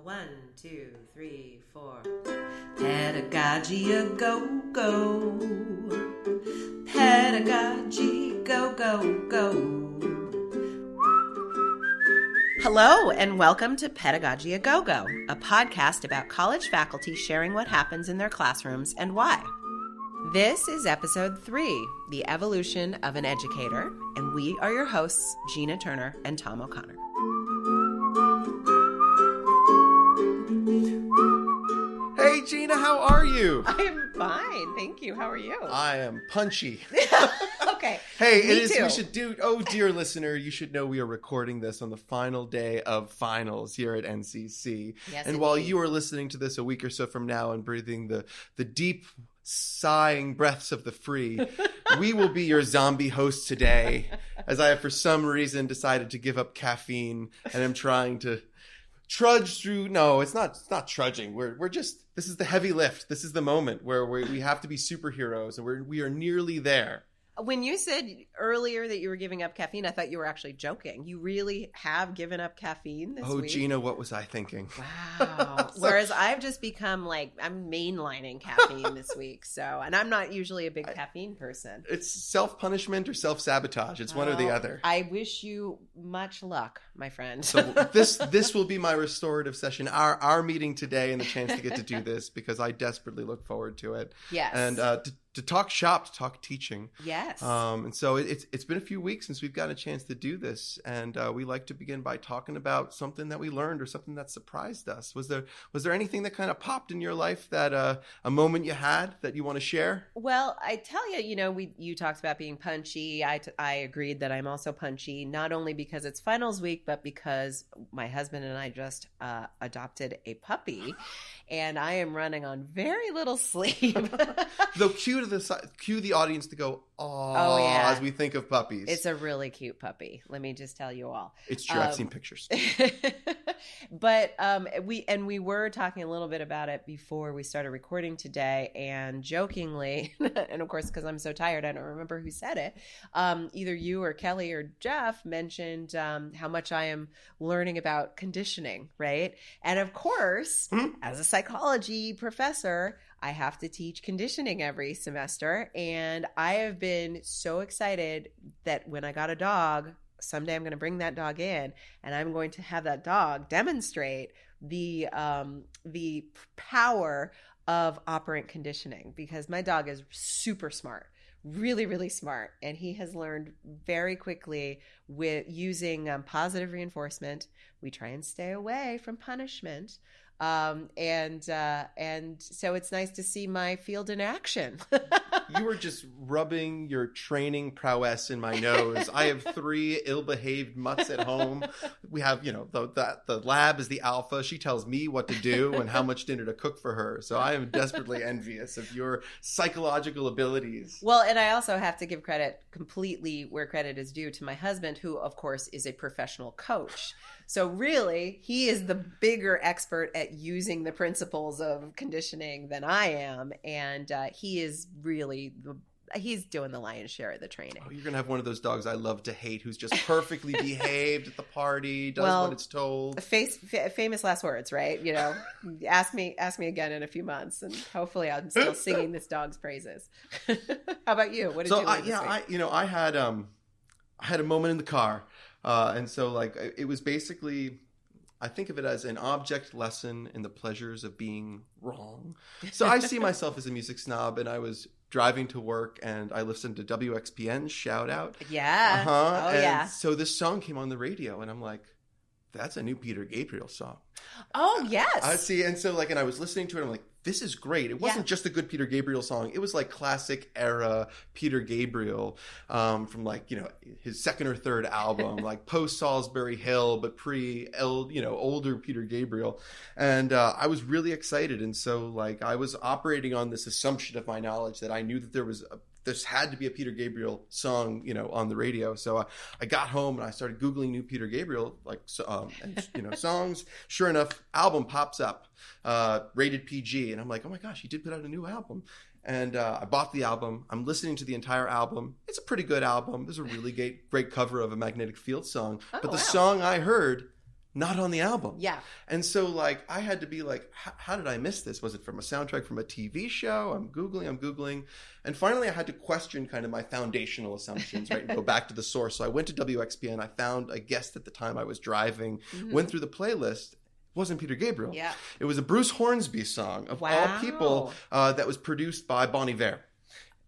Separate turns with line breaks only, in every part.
1, 2, 3, 4. Pedagogy a go-go. Pedagogy go-go-go. Hello, and welcome to Pedagogy a Go-Go, a podcast about college faculty sharing what happens in their classrooms and why. This is episode 3, The Evolution of an Educator, and we are your hosts, Gina Turner and Tom O'Connor.
Hey, Gina, how are you?
I am fine, thank you. How are you?
I am punchy.
Okay.
Hey,
Me
it is.
too.
We should do. Oh, dear listener, you should know we are recording this on the final day of finals here at NCC.
Yes,
and while
indeed.
you are listening to this a week or so from now and breathing the deep sighing breaths of the free, we will be your zombie hosts today, as I have for some reason decided to give up caffeine and am trying to trudge through. No, it's not trudging. We're just, this is the heavy lift. This is the moment where we have to be superheroes, and we are nearly there.
When you said earlier that you were giving up caffeine, I thought you were actually joking. You really have given up caffeine this week?
Gina, what was I thinking?
Wow. Whereas I've just become I'm mainlining caffeine this week. And I'm not usually a big caffeine person.
It's self-punishment or self-sabotage. It's one or the other.
I wish you much luck, my friend.
So this will be my restorative session, our meeting today, and the chance to get to do this, because I desperately look forward to it.
Yes.
And to talk shop, to talk teaching.
Yes.
And so it's been a few weeks since we've gotten a chance to do this, and we like to begin by talking about something that we learned or something that surprised us. Was there anything that kind of popped in your life, that a moment you had that you want to share?
Well, I tell you, you talked about being punchy. I agreed that I'm also punchy, not only because it's finals week, but because my husband and I just adopted a puppy, and I am running on very little sleep.
Though cue the audience to go,
oh yeah,
as we think of puppies.
It's a really cute puppy. Let me just tell you all.
It's true. I've seen pictures.
But we were talking a little bit about it before we started recording today, and jokingly, and of course, because I'm so tired, I don't remember who said it. Either you or Kelly or Jeff mentioned how much I am learning about conditioning, right? And of course, as a psychology professor, I have to teach conditioning every semester, and I have been so excited that when I got a dog, someday I'm going to bring that dog in, and I'm going to have that dog demonstrate the power of operant conditioning, because my dog is super smart, really, really smart, and he has learned very quickly with using positive reinforcement. We try and stay away from punishment. And so it's nice to see my field in action.
You were just rubbing your training prowess in my nose. I have 3 ill-behaved mutts at home. We have, the lab is the alpha. She tells me what to do and how much dinner to cook for her. So I am desperately envious of your psychological abilities.
Well, and I also have to give credit completely where credit is due to my husband, who, of course, is a professional coach. So really, he is the bigger expert at using the principles of conditioning than I am. And he is really, he's doing the lion's share of the training.
Oh, you're going to have one of those dogs I love to hate, who's just perfectly behaved at the party, does what it's told.
Famous last words, right? Ask me again in a few months, and hopefully I'm still singing this dog's praises. How about you? What did you learn this week?
I had a moment in the car. And so it was basically, I think of it as an object lesson in the pleasures of being wrong. So I see myself as a music snob, and I was driving to work and I listened to WXPN, shout out.
Yeah.
Uh-huh.
Oh,
and
yeah.
So this song came on the radio, and I'm like, that's a new Peter Gabriel song.
Oh, yes.
I see. And so and I was listening to it, I'm like, this is great. It wasn't just a good Peter Gabriel song. It was classic era Peter Gabriel from his second or third album, post Salisbury Hill, but older Peter Gabriel. And I was really excited. And so I was operating on this assumption of my knowledge that I knew that there had to be a Peter Gabriel song, on the radio. So I got home and I started Googling new Peter Gabriel, songs. Sure enough, album pops up, rated PG. And I'm like, oh my gosh, he did put out a new album. And I bought the album. I'm listening to the entire album. It's a pretty good album. There's a really great cover of a Magnetic Field song. But the song I heard not on the album.
Yeah.
And so like I had to be like, how did I miss this? Was it from a soundtrack from a TV show? I'm Googling. And finally I had to question kind of my foundational assumptions, right? And go back to the source. So I went to WXPN. I found a guest at the time I was driving, went through the playlist. Wasn't Peter Gabriel.
Yeah.
It was a Bruce Hornsby song of all people that was produced by Bon Iver.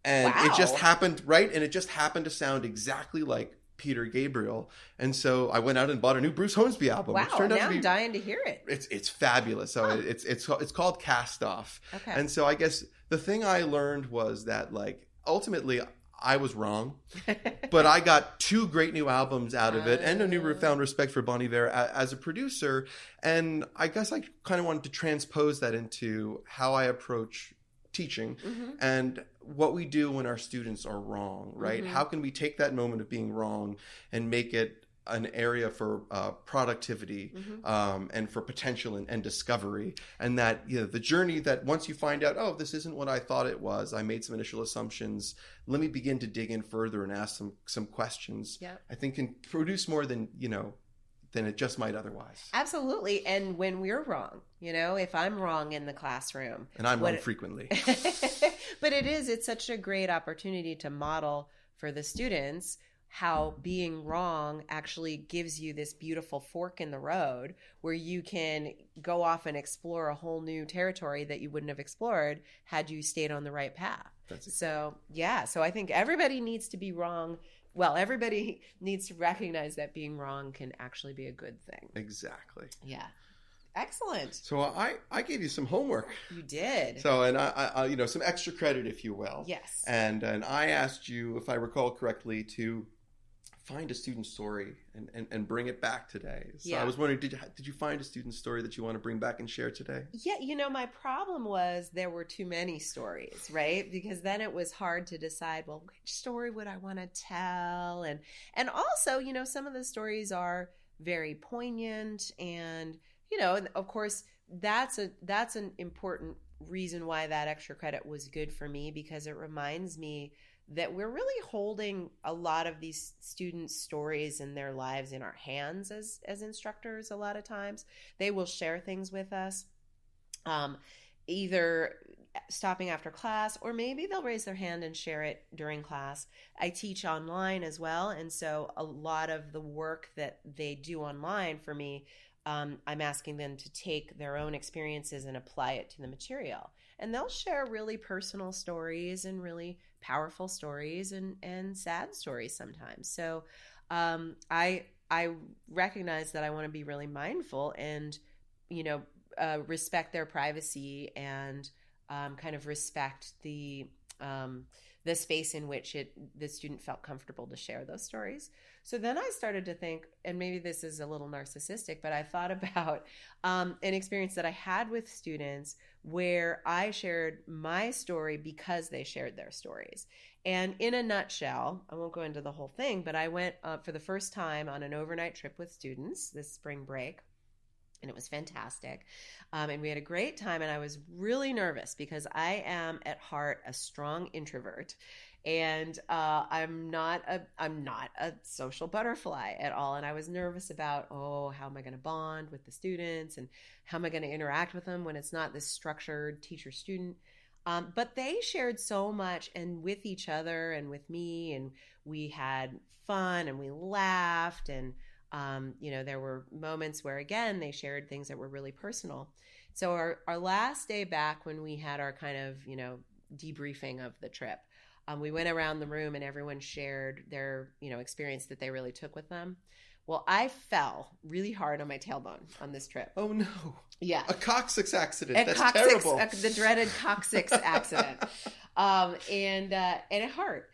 And it just happened, right? And it just happened to sound exactly like Peter Gabriel. And so I went out and bought a new Bruce Hornsby album.
Wow,
which turned out
now
to be,
I'm dying to hear it.
It's fabulous. So it's called Cast Off.
Okay.
And so I guess the thing I learned was that like ultimately I was wrong, but I got 2 great new albums out of it and a newfound respect for Bon Iver as a producer. And I guess I kind of wanted to transpose that into how I approach teaching and what we do when our students are wrong, right? How can we take that moment of being wrong and make it an area for productivity and for potential and discovery, and that the journey that once you find out, oh, this isn't what I thought it was, I made some initial assumptions, let me begin to dig in further and ask some questions. I think can produce more than than it just might otherwise.
Absolutely. And when we're wrong, if I'm wrong in the classroom,
and I'm wrong frequently,
but it's such a great opportunity to model for the students how being wrong actually gives you this beautiful fork in the road where you can go off and explore a whole new territory that you wouldn't have explored had you stayed on the right path. So I think everybody needs to be wrong. Well, everybody needs to recognize that being wrong can actually be a good thing.
Exactly.
Yeah. Excellent.
So I gave you some homework.
You did.
So, and I some extra credit, if you will.
Yes.
And I asked you, if I recall correctly, to find a student story and bring it back today. So I was wondering, did you find a student story that you want to bring back and share today?
Yeah, my problem was there were too many stories, right? Because then it was hard to decide, well, which story would I want to tell? And also, some of the stories are very poignant, and and of course that's an important reason why that extra credit was good for me, because it reminds me that we're really holding a lot of these students' stories and their lives in our hands as instructors. A lot of times they will share things with us, either stopping after class, or maybe they'll raise their hand and share it during class. I teach online as well, and so a lot of the work that they do online for me, I'm asking them to take their own experiences and apply it to the material. And they'll share really personal stories and really powerful stories and sad stories sometimes. So I recognize that I want to be really mindful and, respect their privacy and kind of respect the space in which the student felt comfortable to share those stories. So then I started to think, and maybe this is a little narcissistic, but I thought about an experience that I had with students where I shared my story because they shared their stories. And in a nutshell, I won't go into the whole thing, but I went for the first time on an overnight trip with students this spring break. And it was fantastic. And we had a great time. And I was really nervous because I am at heart a strong introvert. And I'm not a social butterfly at all. And I was nervous about, how am I going to bond with the students? And how am I going to interact with them when it's not this structured teacher-student? But they shared so much, and with each other and with me. And we had fun and we laughed. And there were moments where, again, they shared things that were really personal. So our last day back, when we had our kind of, debriefing of the trip, we went around the room and everyone shared their, experience that they really took with them. Well, I fell really hard on my tailbone on this trip.
Oh, no.
Yeah.
A coccyx accident. That's terrible.
The dreaded coccyx accident. And it hurt.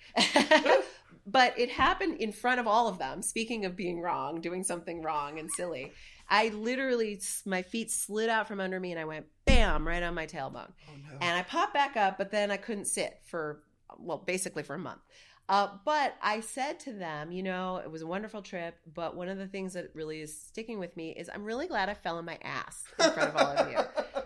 But it happened in front of all of them. Speaking of being wrong, doing something wrong and silly, I literally, my feet slid out from under me and I went bam, right on my tailbone. Oh, no. And I popped back up, but then I couldn't sit basically for a month. But I said to them, it was a wonderful trip, but one of the things that really is sticking with me is I'm really glad I fell on my ass in front of all of you,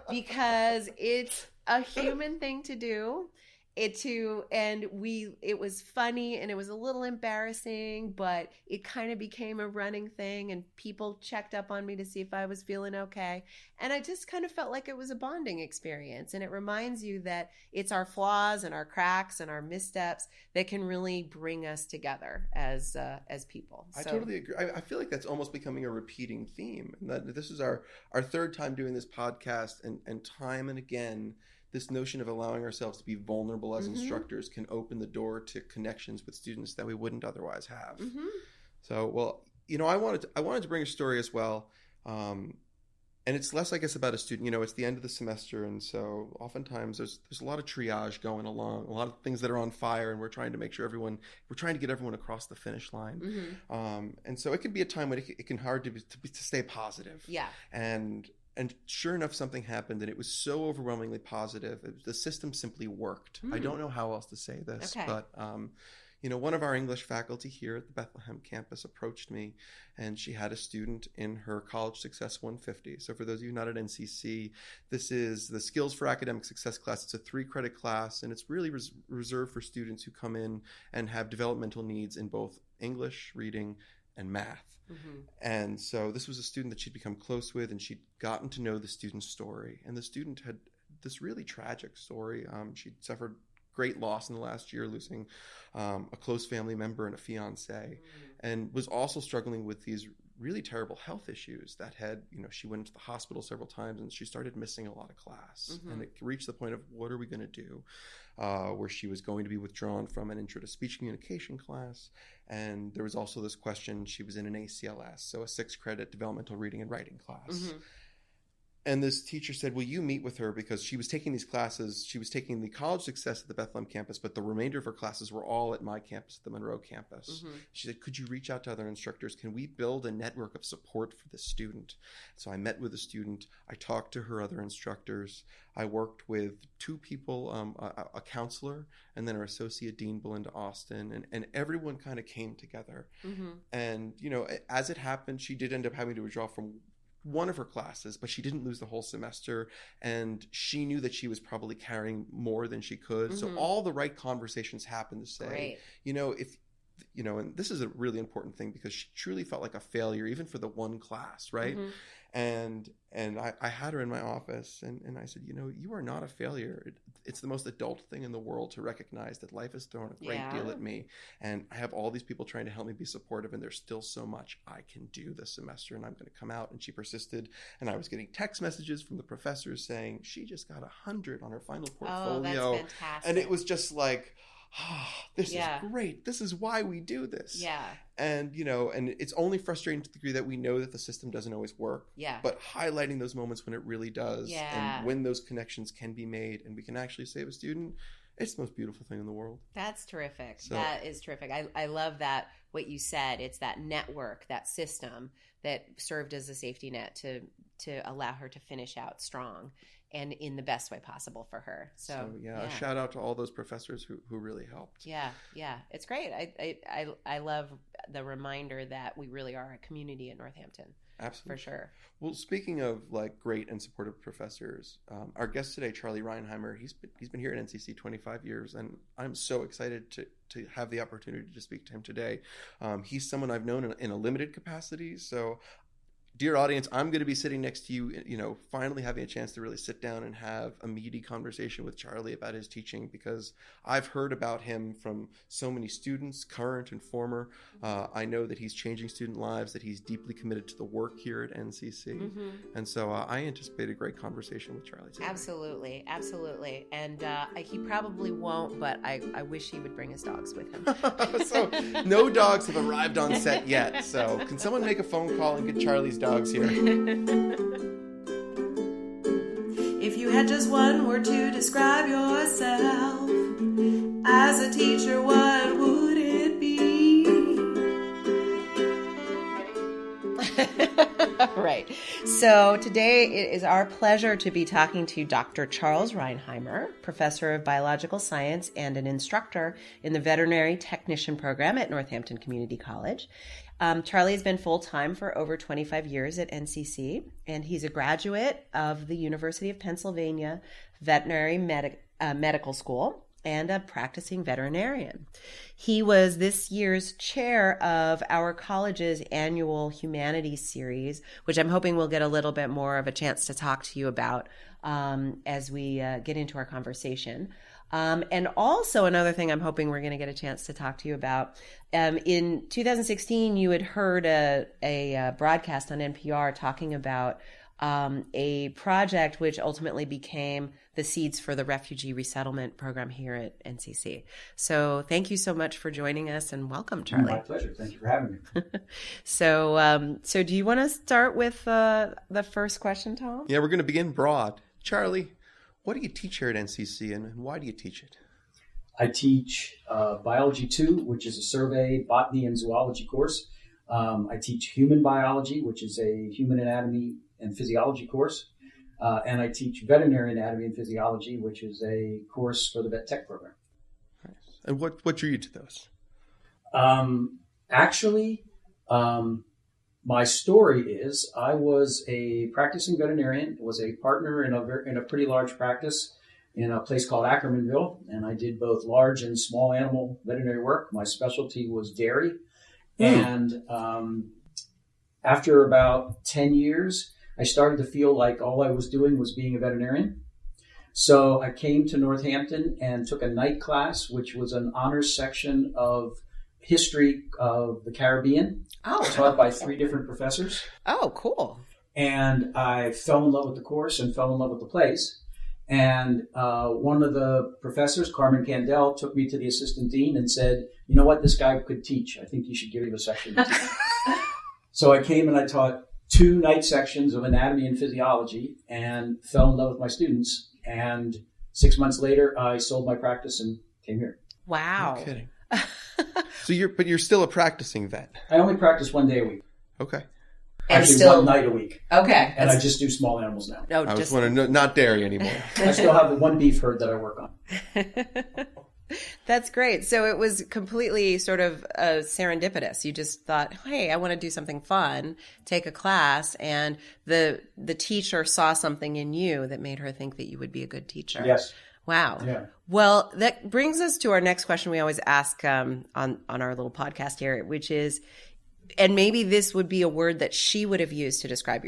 because it's a human thing to do. it was funny and it was a little embarrassing, but it kind of became a running thing, and people checked up on me to see if I was feeling okay. And I just kind of felt like it was a bonding experience. And it reminds you that it's our flaws and our cracks and our missteps that can really bring us together as people.
I totally agree. I feel like that's almost becoming a repeating theme, and that this is our third time doing this podcast, and time and again, this notion of allowing ourselves to be vulnerable as instructors can open the door to connections with students that we wouldn't otherwise have. So, well, I wanted to bring a story as well. And it's less, I guess, about a student. It's the end of the semester, and so oftentimes there's a lot of triage going along, a lot of things that are on fire, and we're trying to get everyone across the finish line. And so it can be a time when it can hard to stay positive.
Yeah.
And sure enough, something happened, and it was so overwhelmingly positive. The system simply worked. I don't know how else to say this, but one of our English faculty here at the Bethlehem campus approached me, and she had a student in her College Success 150. So for those of you not at NCC, this is the Skills for Academic Success class. It's a 3-credit class, and it's really reserved for students who come in and have developmental needs in both English, reading, and math. And so this was a student that she'd become close with, and she'd gotten to know the student's story. And the student had this really tragic story. She'd suffered great loss in the last year, losing a close family member and a fiance, and was also struggling with these really terrible health issues that had, she went into the hospital several times, and she started missing a lot of class. And it reached the point of, what are we going to do? Where she was going to be withdrawn from an intro to speech communication class. And there was also this question, she was in an ACLS, so a 6-credit developmental reading and writing class. And this teacher said, will you meet with her? Because she was taking these classes. She was taking the College Success at the Bethlehem campus, but the remainder of her classes were all at my campus, at the Monroe campus. She said, could you reach out to other instructors? Can we build a network of support for this student? So I met with the student. I talked to her other instructors. I worked with 2 people, a counselor, and then our associate dean, Belinda Austin, and everyone kind of came together. And, as it happened, she did end up having to withdraw from one of her classes, but she didn't lose the whole semester, and she knew that she was probably carrying more than she could. So all the right conversations happened to say, if and this is a really important thing, because she truly felt like a failure even for the one class, right? And I had her in my office, and I said, you are not a failure. It's the most adult thing in the world to recognize that life has thrown a great deal at me, and I have all these people trying to help me be supportive, and there's still so much I can do this semester, and I'm going to come out. And she persisted, and I was getting text messages from the professors saying she just got 100 on her final portfolio.
Oh, that's fantastic.
And it was just like, this is great. This is why we do this.
Yeah.
And, and it's only frustrating to the degree that we know that the system doesn't always work.
Yeah.
But highlighting those moments when it really does, and when those connections can be made and we can actually save a student, it's the most beautiful thing in the world.
That's terrific. That is terrific. I love that, what you said. It's that network, that system that served as a safety net to allow her to finish out strong and in the best way possible for her. So
a shout out to all those professors who really helped.
Yeah. It's great. I love the reminder that we really are a community at Northampton.
Absolutely.
For sure.
Well, speaking of great and supportive professors, our guest today, Charlie Rinehimer, he's been here at NCC 25 years, and I'm so excited to have the opportunity to speak to him today. He's someone I've known in a limited capacity, so dear audience, I'm going to be sitting next to you, finally having a chance to really sit down and have a meaty conversation with Charlie about his teaching, because I've heard about him from so many students, current and former. I know that he's changing student lives, that he's deeply committed to the work here at NCC. And so I anticipate a great conversation with Charlie today.
Absolutely. And he probably won't, but I wish he would bring his dogs with him.
So no dogs have arrived on set yet. So can someone make a phone call and get Charlie's dogs here?
If you had just one word to describe yourself as a teacher, what would it be?
Right. So today it is our pleasure to be talking to Dr. Charles Rinehimer, professor of biological science and an instructor in the veterinary technician program at Northampton Community College. Charlie has been full-time for over 25 years at NCC, and he's a graduate of the University of Pennsylvania Veterinary Medical School. and a practicing veterinarian. He was this year's chair of our college's annual humanities series, which I'm hoping we'll get a little bit more of a chance to talk to you about as we get into our conversation. And also another thing I'm hoping we're going to get a chance to talk to you about. In 2016, you had heard a broadcast on NPR talking about a project which ultimately became the seeds for the refugee resettlement program here at NCC. So thank you so much for joining us, and welcome, Charlie.
My pleasure. Thank you for having me.
So do you want to start with the first question, Tom?
Yeah, we're going to begin broad. Charlie, what do you teach here at NCC, and why do you teach it?
I teach Biology 2, which is a survey, botany, and zoology course. I teach human biology, which is a human anatomy and physiology course. And I teach veterinary anatomy and physiology, which is a course for the vet tech program.
Nice. And what drew you to those?
My story is I was a practicing veterinarian, was a partner in a pretty large practice in a place called Ackermanville, and I did both large and small animal veterinary work. My specialty was dairy. And after about 10 years, I started to feel like all I was doing was being a veterinarian. So I came to Northampton and took a night class, which was an honors section of history of the Caribbean, taught by 3 different professors.
Oh, cool.
And I fell in love with the course and fell in love with the place. And one of the professors, Carmen Candel, took me to the assistant dean and said, you know what, this guy could teach. I think you should give him a section to teach. So I came and I taught 2 night sections of anatomy and physiology and fell in love with my students. And 6 months later, I sold my practice and came here.
Wow.
No kidding. So you're still a practicing vet.
I only practice 1 day a week.
Okay.
Actually, 1 night a week.
Okay.
And I just do small animals now.
No,
I just want to know, not dairy anymore.
I still have the 1 beef herd that I work on.
That's great. So it was completely sort of serendipitous. You just thought, hey, I want to do something fun, take a class, and the teacher saw something in you that made her think that you would be a good teacher.
Yes.
Wow.
Yeah.
Well, that brings us to our next question we always ask on our little podcast here, which is, and maybe this would be a word that she would have used to describe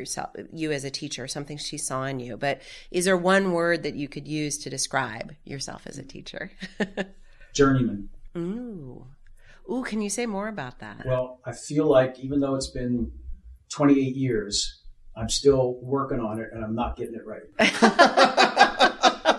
you as a teacher, something she saw in you. But is there one word that you could use to describe yourself as a teacher?
Journeyman.
Ooh, can you say more about that?
Well, I feel like even though it's been 28 years, I'm still working on it and I'm not getting it right.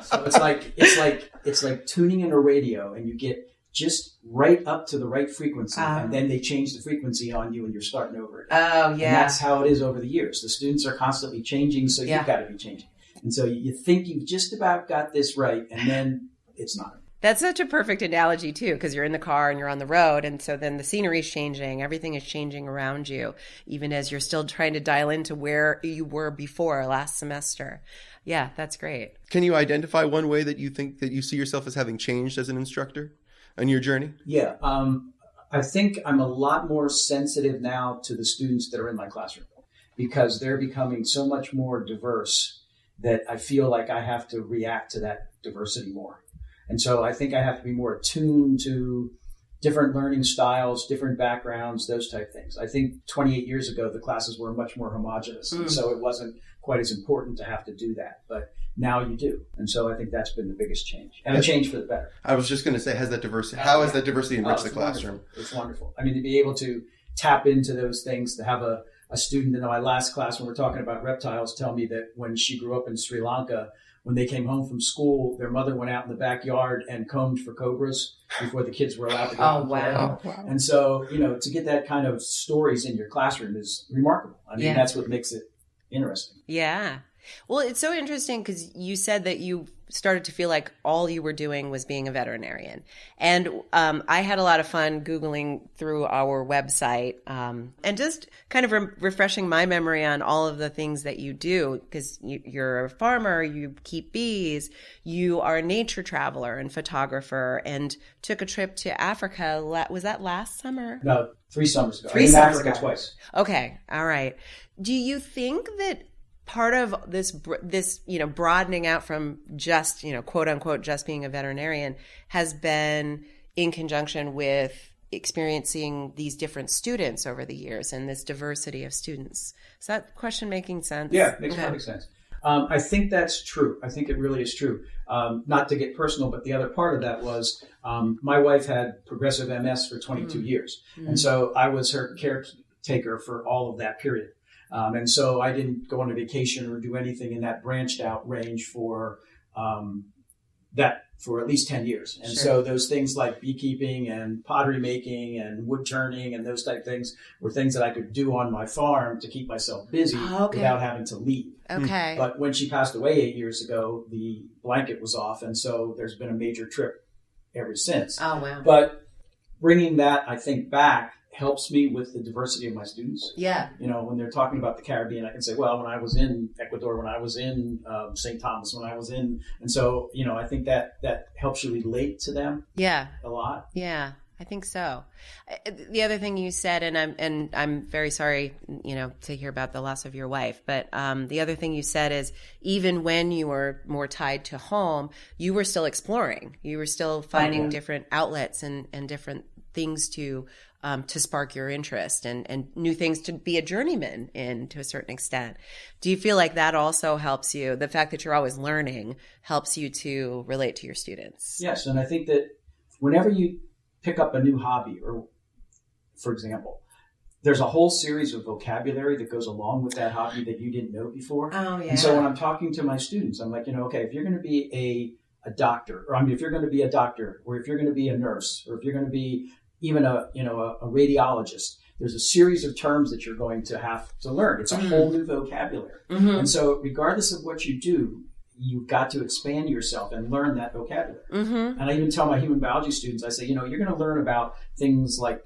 So it's like tuning in a radio and you get just right up to the right frequency, and then they change the frequency on you and you're starting over again.
Oh, yeah.
And that's how it is over the years. The students are constantly changing, so you've got to be changing. And so you think you've just about got this right, and then it's not.
That's such a perfect analogy, too, because you're in the car and you're on the road, and so then the scenery is changing. Everything is changing around you, even as you're still trying to dial into where you were before last semester. Yeah, that's great.
Can you identify one way that you think that you see yourself as having changed as an instructor on your journey?
Yeah. I think I'm a lot more sensitive now to the students that are in my classroom because they're becoming so much more diverse that I feel like I have to react to that diversity more. And so I think I have to be more attuned to different learning styles, different backgrounds, those type things. I think 28 years ago, the classes were much more homogenous. And so it wasn't quite as important to have to do that. But now you do. And so I think that's been the biggest change. And a change for the better.
I was just going to say, how has that diversity enriched the classroom?
Wonderful. It's wonderful. I mean, to be able to tap into those things, to have a student in my last class when we're talking about reptiles tell me that when she grew up in Sri Lanka, when they came home from school, their mother went out in the backyard and combed for cobras before the kids were allowed to go out and play.
Wow.
And so, to get that kind of stories in your classroom is remarkable. I mean, that's what makes it interesting.
Yeah. Well, it's so interesting because you said that you started to feel like all you were doing was being a veterinarian. And I had a lot of fun Googling through our website and just kind of refreshing my memory on all of the things that you do, because you're a farmer, you keep bees, you are a nature traveler and photographer, and took a trip to Africa. Was that last summer?
No, 3 summers ago.
3 summers
Africa
ago.
twice.
Okay. All right. Do you think that part of this, broadening out from just, quote unquote, just being a veterinarian has been in conjunction with experiencing these different students over the years and this diversity of students. Is that question making sense?
Yeah, makes perfect sense. I think that's true. I think it really is true. Not to get personal, but the other part of that was my wife had progressive MS for 22 years. And so I was her caretaker for all of that period. And so I didn't go on a vacation or do anything in that branched out range for at least 10 years. And so those things like beekeeping and pottery making and wood turning and those type of things were things that I could do on my farm to keep myself busy without having to leave.
Okay.
But when she passed away 8 years ago, the blanket was off. And so there's been a major trip ever since.
Oh, wow.
But bringing that, I think, back helps me with the diversity of my students.
Yeah.
When they're talking about the Caribbean, I can say, well, when I was in Ecuador, when I was in St. Thomas, when I was in, and so, I think that helps you relate to them.
Yeah.
A lot.
Yeah, I think so. The other thing you said, and I'm very sorry, to hear about the loss of your wife, but the other thing you said is even when you were more tied to home, you were still exploring. You were still finding different outlets and different things to spark your interest and new things to be a journeyman in to a certain extent. Do you feel like that also helps you? The fact that you're always learning helps you to relate to your students?
Yes. And I think that whenever you pick up a new hobby, or for example, there's a whole series of vocabulary that goes along with that hobby that you didn't know before.
Oh, yeah.
And so when I'm talking to my students, I'm like, okay, if you're going to be a doctor, or if you're going to be a doctor, or if you're going to be a nurse, or if you're going to be even a radiologist, there's a series of terms that you're going to have to learn. It's a whole new vocabulary. And so regardless of what you do, you've got to expand yourself and learn that vocabulary. And I even tell my human biology students, I say, you're going to learn about things like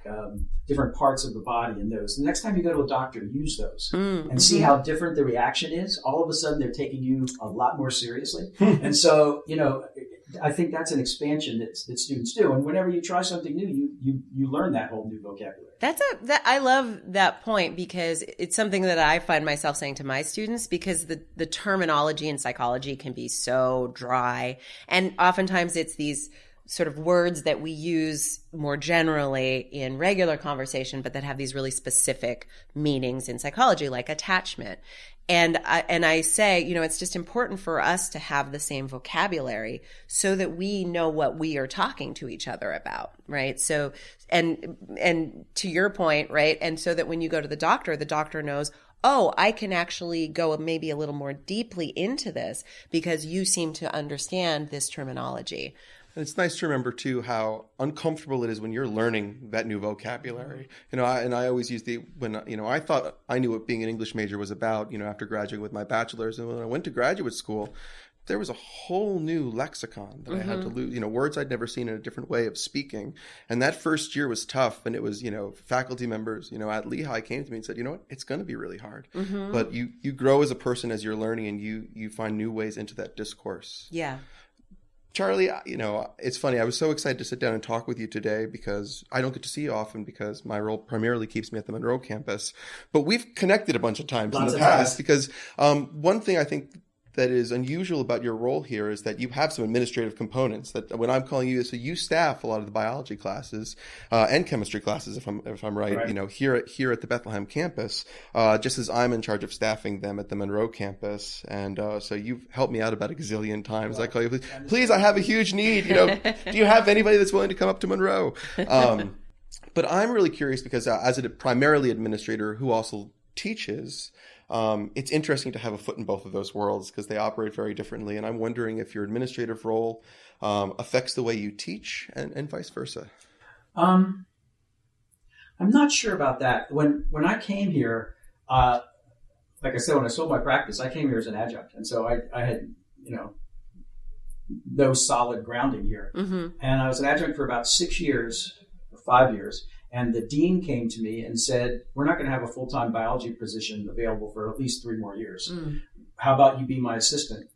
different parts of the body and those. The next time you go to a doctor, use those and see how different the reaction is. All of a sudden, they're taking you a lot more seriously. And so, I think that's an expansion that students do. And whenever you try something new, you learn that whole new vocabulary.
I love that point because it's something that I find myself saying to my students because the terminology in psychology can be so dry. And oftentimes it's these sort of words that we use more generally in regular conversation, but that have these really specific meanings in psychology, like attachment. And I say, it's just important for us to have the same vocabulary so that we know what we are talking to each other about, right? So, and to your point, right? And so that when you go to the doctor knows, oh, I can actually go maybe a little more deeply into this because you seem to understand this terminology.
And it's nice to remember, too, how uncomfortable it is when you're learning that new vocabulary. I always use I thought I knew what being an English major was about, after graduating with my bachelor's. And when I went to graduate school, there was a whole new lexicon that I had to lose, words I'd never seen in a different way of speaking. And that first year was tough. And it was, faculty members, at Lehigh came to me and said, it's going to be really hard. But you grow as a person as you're learning and you find new ways into that discourse.
Yeah.
Charlie, it's funny. I was so excited to sit down and talk with you today because I don't get to see you often because my role primarily keeps me at the Monroe campus. But we've connected a bunch of times in the past because one thing I think that is unusual about your role here is that you have some administrative components that when I'm calling you, so you staff a lot of the biology classes and chemistry classes, if I'm right. Here at the Bethlehem campus, just as I'm in charge of staffing them at the Monroe campus. And so you've helped me out about a gazillion times. Well, I call you, please, I have a huge need. Do you have anybody that's willing to come up to Monroe? But I'm really curious because as a primarily administrator who also teaches, it's interesting to have a foot in both of those worlds because they operate very differently. And I'm wondering if your administrative role affects the way you teach and vice versa.
I'm not sure about that. When I came here, like I said, when I sold my practice, I came here as an adjunct. And so I had, no solid grounding here. And I was an adjunct for about 6 years or 5 years. And the dean came to me and said, we're not going to have a full-time biology position available for at least 3 more years. How about you be my assistant?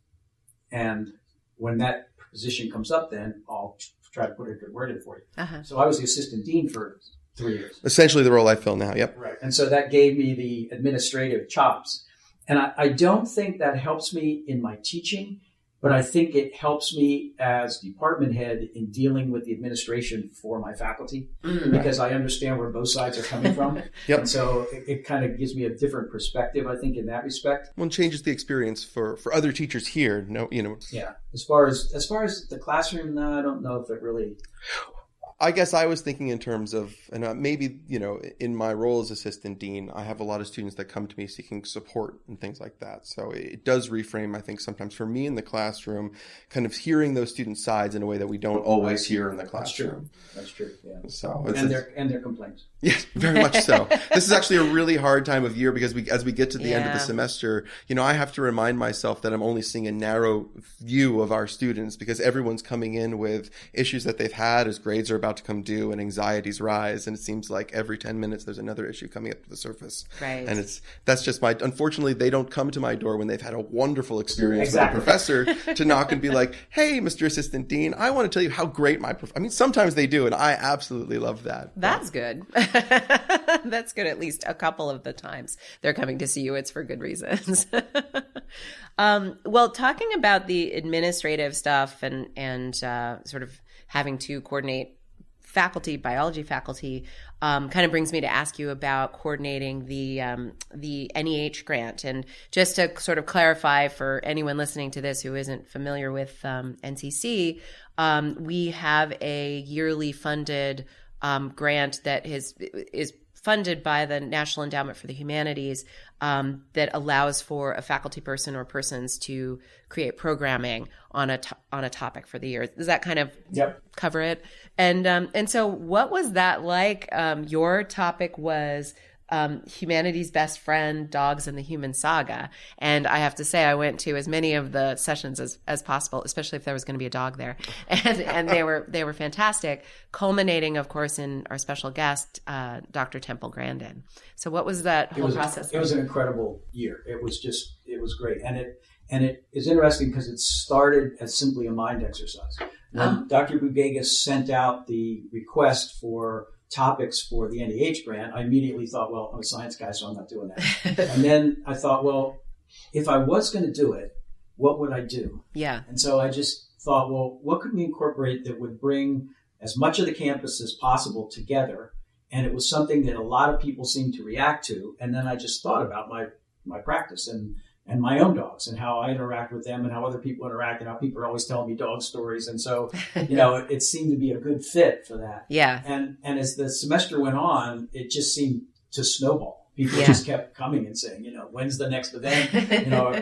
And when that position comes up, then I'll try to put a good word in for you. So I was the assistant dean for 3 years.
Essentially the role I fill now, yep.
Right. And so that gave me the administrative chops. And I don't think that helps me in my teaching, but I think it helps me as department head in dealing with the administration for my faculty, because I understand where both sides are coming from.
Yep.
And so it kind of gives me a different perspective, I think, in that respect.
One changes the experience for other teachers here. No,
Yeah. As far as the classroom, no, I don't know if it really.
I guess I was thinking in terms of, and maybe, in my role as assistant dean, I have a lot of students that come to me seeking support and things like that. So it does reframe, I think, sometimes for me in the classroom, kind of hearing those student sides in a way that we don't always hear in the classroom.
That's true. Yeah.
So
and their complaints.
Yes, very much so. This is actually a really hard time of year because as we get to the end of the semester, I have to remind myself that I'm only seeing a narrow view of our students because everyone's coming in with issues that they've had as grades are about to come due and anxieties rise, and it seems like every 10 minutes there's another issue coming up to the surface.
Right.
And that's just unfortunately they don't come to my door when they've had a wonderful experience with a professor to knock and be like, hey, Mr. Assistant Dean, I want to tell you how great sometimes they do, and I absolutely love that.
That's good. That's good. At least a couple of the times they're coming to see you, it's for good reasons. Well, talking about the administrative stuff and sort of having to coordinate biology faculty, kind of brings me to ask you about coordinating the NEH grant. And just to sort of clarify for anyone listening to this who isn't familiar with NCC, we have a yearly funded grant that is funded by the National Endowment for the Humanities, that allows for a faculty person or persons to create programming on a topic for the year. Does that kind of cover it? And so what was that like? Your topic was humanity's best friend, dogs and the human saga. And I have to say, I went to as many of the sessions as possible, especially if there was going to be a dog there. And they were fantastic, culminating, of course, in our special guest, Dr. Temple Grandin. So what was that whole process like?
It was an incredible year. It was great. And it is interesting because it started as simply a mind exercise. When Dr. Bugegas sent out the request for topics for the NEH grant, I immediately thought, well, I'm a science guy, so I'm not doing that. And then I thought, well, if I was going to do it, what would I do?
Yeah.
And so I just thought, well, what could we incorporate that would bring as much of the campus as possible together? And it was something that a lot of people seemed to react to. And then I just thought about my practice and my own dogs and how I interact with them and how other people interact and how people are always telling me dog stories. And so, it seemed to be a good fit for that.
Yeah.
And as the semester went on, it just seemed to snowball. People just kept coming and saying, when's the next event?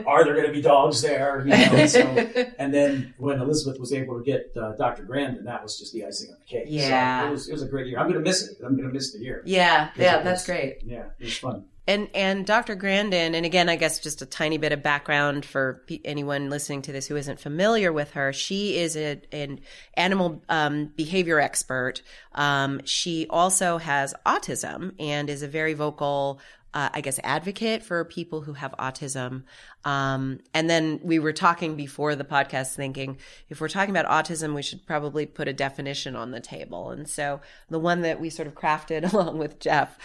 Are there going to be dogs there? And then when Elizabeth was able to get Dr. Grandin, that was just the icing on the cake.
Yeah.
So it was a great year. I'm going to miss it. I'm going to miss the year.
Yeah. Yeah. That's great.
Yeah. It was fun.
And Dr. Grandin, and again, I guess just a tiny bit of background for anyone listening to this who isn't familiar with her. She is an animal behavior expert. She also has autism and is a very vocal, advocate for people who have autism. And then we were talking before the podcast thinking, if we're talking about autism, we should probably put a definition on the table. And so the one that we sort of crafted along with Jeff,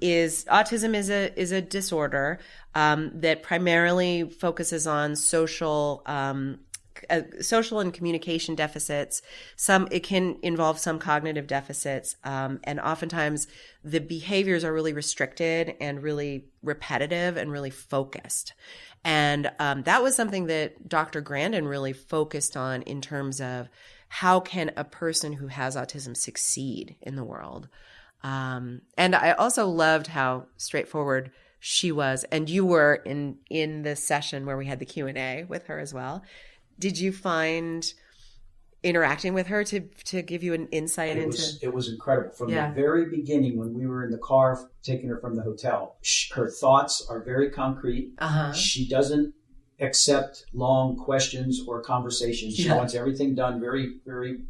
is autism is a disorder, that primarily focuses on social and communication deficits. It can involve some cognitive deficits, and oftentimes the behaviors are really restricted and really repetitive and really focused. And that was something that Dr. Grandin really focused on in terms of how can a person who has autism succeed in the world. And I also loved how straightforward she was, and you were in the session where we had the Q&A with her as well. Did you find interacting with her to give you an insight
It was incredible. From the very beginning, when we were in the car taking her from the hotel, her thoughts are very concrete.
Uh-huh.
She doesn't accept long questions or conversations. She wants everything done very, very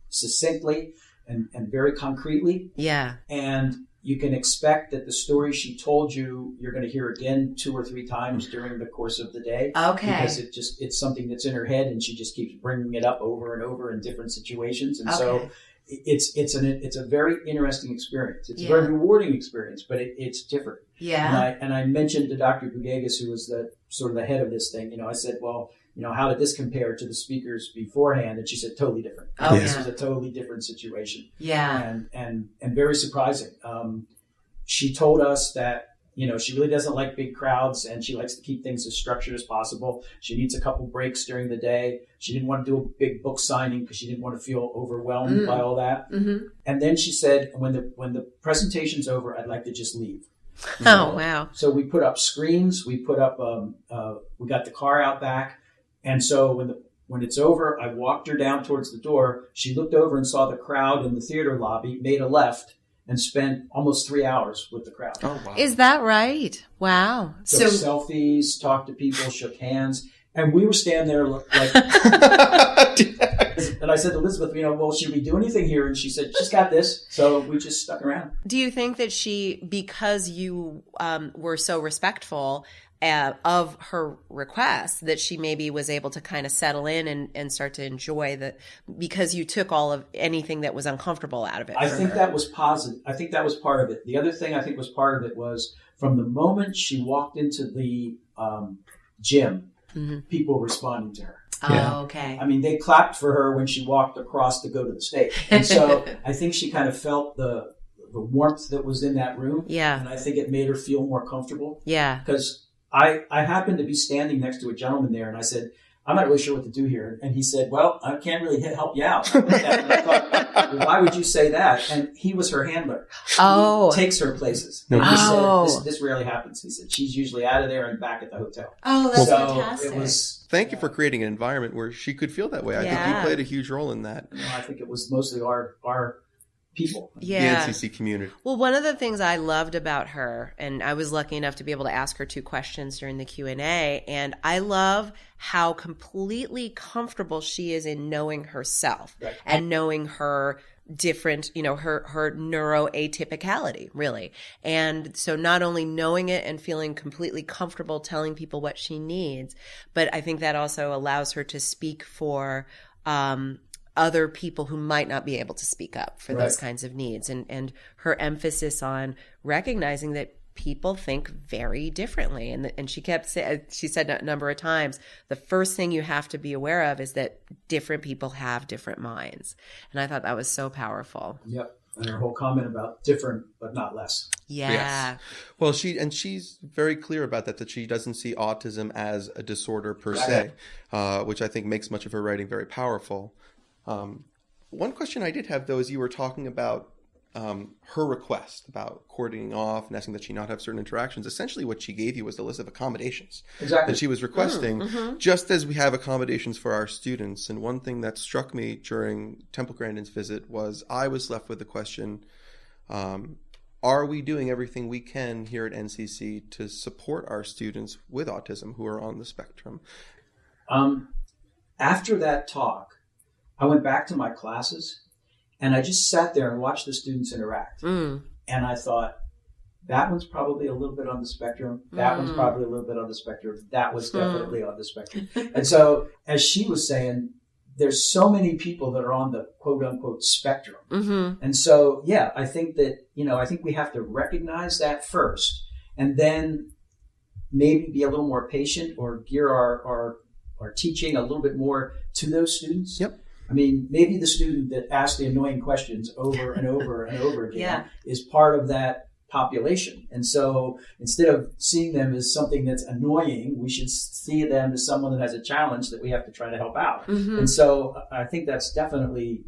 succinctly and very concretely.
Yeah.
And you can expect that the story she told you, you're going to hear again 2 or 3 times during the course of the day.
Okay.
Because it's something that's in her head and she just keeps bringing it up over and over in different situations. And so it's a very interesting experience. It's a very rewarding experience, but it's different.
Yeah.
And I mentioned to Dr. Bugagas, who was the sort of the head of this thing, I said, well, how did this compare to the speakers beforehand? And she said, totally different.
Oh,
This was a totally different situation.
Yeah.
And very surprising. She told us that, she really doesn't like big crowds and she likes to keep things as structured as possible. She needs a couple breaks during the day. She didn't want to do a big book signing because she didn't want to feel overwhelmed by all that.
Mm-hmm.
And then she said, when the presentation's over, I'd like to just leave.
Oh, wow.
So we put up screens. We put up, we got the car out back. And so when it's over, I walked her down towards the door. She looked over and saw the crowd in the theater lobby, made a left, and spent almost 3 hours with the crowd.
Oh, wow.
Is that right? Wow.
Took selfies, talked to people, shook hands. And we were standing there like, and I said to Elizabeth, well, should we do anything here? And she said, she's got this. So we just stuck around.
Do you think that because you were so respectful of her request, that she maybe was able to kind of settle in and start to enjoy because you took all of anything that was uncomfortable out of it?
I think that was positive. I think that was part of it. The other thing I think was part of it was from the moment she walked into the gym, people were responding to her.
Oh, okay.
I mean, they clapped for her when she walked across to go to the stage. And so I think she kind of felt the warmth that was in that room.
Yeah.
And I think it made her feel more comfortable.
Yeah.
Because I happened to be standing next to a gentleman there, and I said, I'm not really sure what to do here. And he said, well, I can't really help you out. And I thought, well, why would you say that? And he was her handler.
Oh.
He takes her places.
No.
And he said, this rarely happens. He said, she's usually out of there and back at the hotel.
Oh, that's
so
fantastic.
It was,
Thank you for creating an environment where she could feel that way. I think you played a huge role in that.
I think it was mostly our people.
Yeah.
The NCC community.
Well, one of the things I loved about her, and I was lucky enough to be able to ask her 2 questions during the Q&A, and I love how completely comfortable she is in knowing herself and knowing her different, her neuroatypicality, really. And so not only knowing it and feeling completely comfortable telling people what she needs, but I think that also allows her to speak for other people who might not be able to speak up for those kinds of needs. And her emphasis on recognizing that people think very differently. And she said a number of times, the first thing you have to be aware of is that different people have different minds. And I thought that was so powerful.
Yep. And her whole comment about different, but not less.
Yeah.
Yes. Well, she's very clear about that she doesn't see autism as a disorder per se, which I think makes much of her writing very powerful. One question I did have, though, is you were talking about her request about cordoning off and asking that she not have certain interactions. Essentially, what she gave you was the list of accommodations that she was requesting, just as we have accommodations for our students. And one thing that struck me during Temple Grandin's visit was I was left with the question, are we doing everything we can here at NCC to support our students with autism who are on the spectrum?
After that talk, I went back to my classes and I just sat there and watched the students interact. And I thought, that one's probably a little bit on the spectrum. That one's probably a little bit on the spectrum. That was definitely on the spectrum. And so, as she was saying, there's so many people that are on the quote unquote spectrum. And so, I think that, I think we have to recognize that first and then maybe be a little more patient or gear our teaching a little bit more to those students.
Yep.
I mean, maybe the student that asks the annoying questions over and over and over again is part of that population. And so instead of seeing them as something that's annoying, we should see them as someone that has a challenge that we have to try to help out. And so I think that's definitely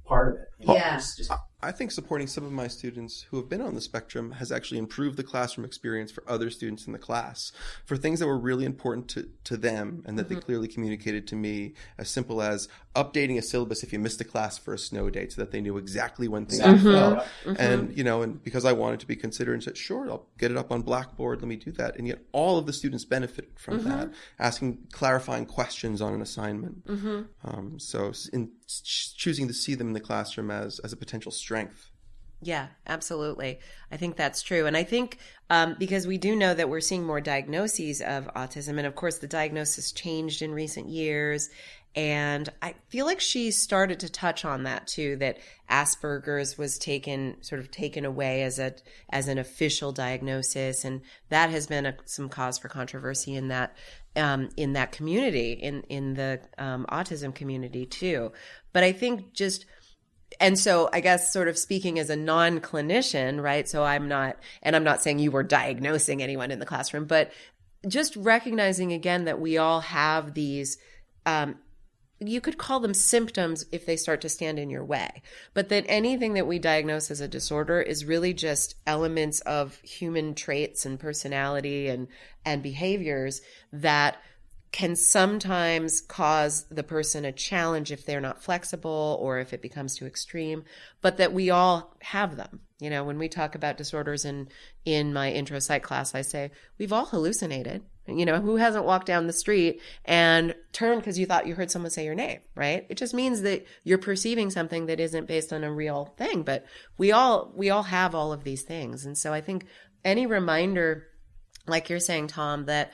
part of it.
I think supporting some of my students who have been on the spectrum has actually improved the classroom experience for other students in the class for things that were really important to them and that they clearly communicated to me, as simple as updating a syllabus if you missed a class for a snow date so that they knew exactly when things fell. And, and because I wanted to be considerate and said, sure, I'll get it up on Blackboard, let me do that. And yet all of the students benefited from that, asking clarifying questions on an assignment. So in choosing to see them in the classroom as a potential strength.
Yeah, absolutely. I think that's true. And I think because we do know that we're seeing more diagnoses of autism, and of course the diagnosis changed in recent years, And I feel like she started to touch on that too, that Asperger's was taken away as an official diagnosis. And that has been some cause for controversy in that community, in the autism community too. But I think and so I guess sort of speaking as a non-clinician, right? So I'm not saying you were diagnosing anyone in the classroom, but just recognizing again that we all have these, you could call them symptoms if they start to stand in your way, but that anything that we diagnose as a disorder is really just elements of human traits and personality and behaviors that can sometimes cause the person a challenge if they're not flexible or if it becomes too extreme, but that we all have them. You know, when we talk about disorders in my intro psych class, I say, we've all hallucinated. You know, who hasn't walked down the street and turned because you thought you heard someone say your name, right? It just means that you're perceiving something that isn't based on a real thing, but we all have all of these things. And so I think any reminder, like you're saying, Tom, that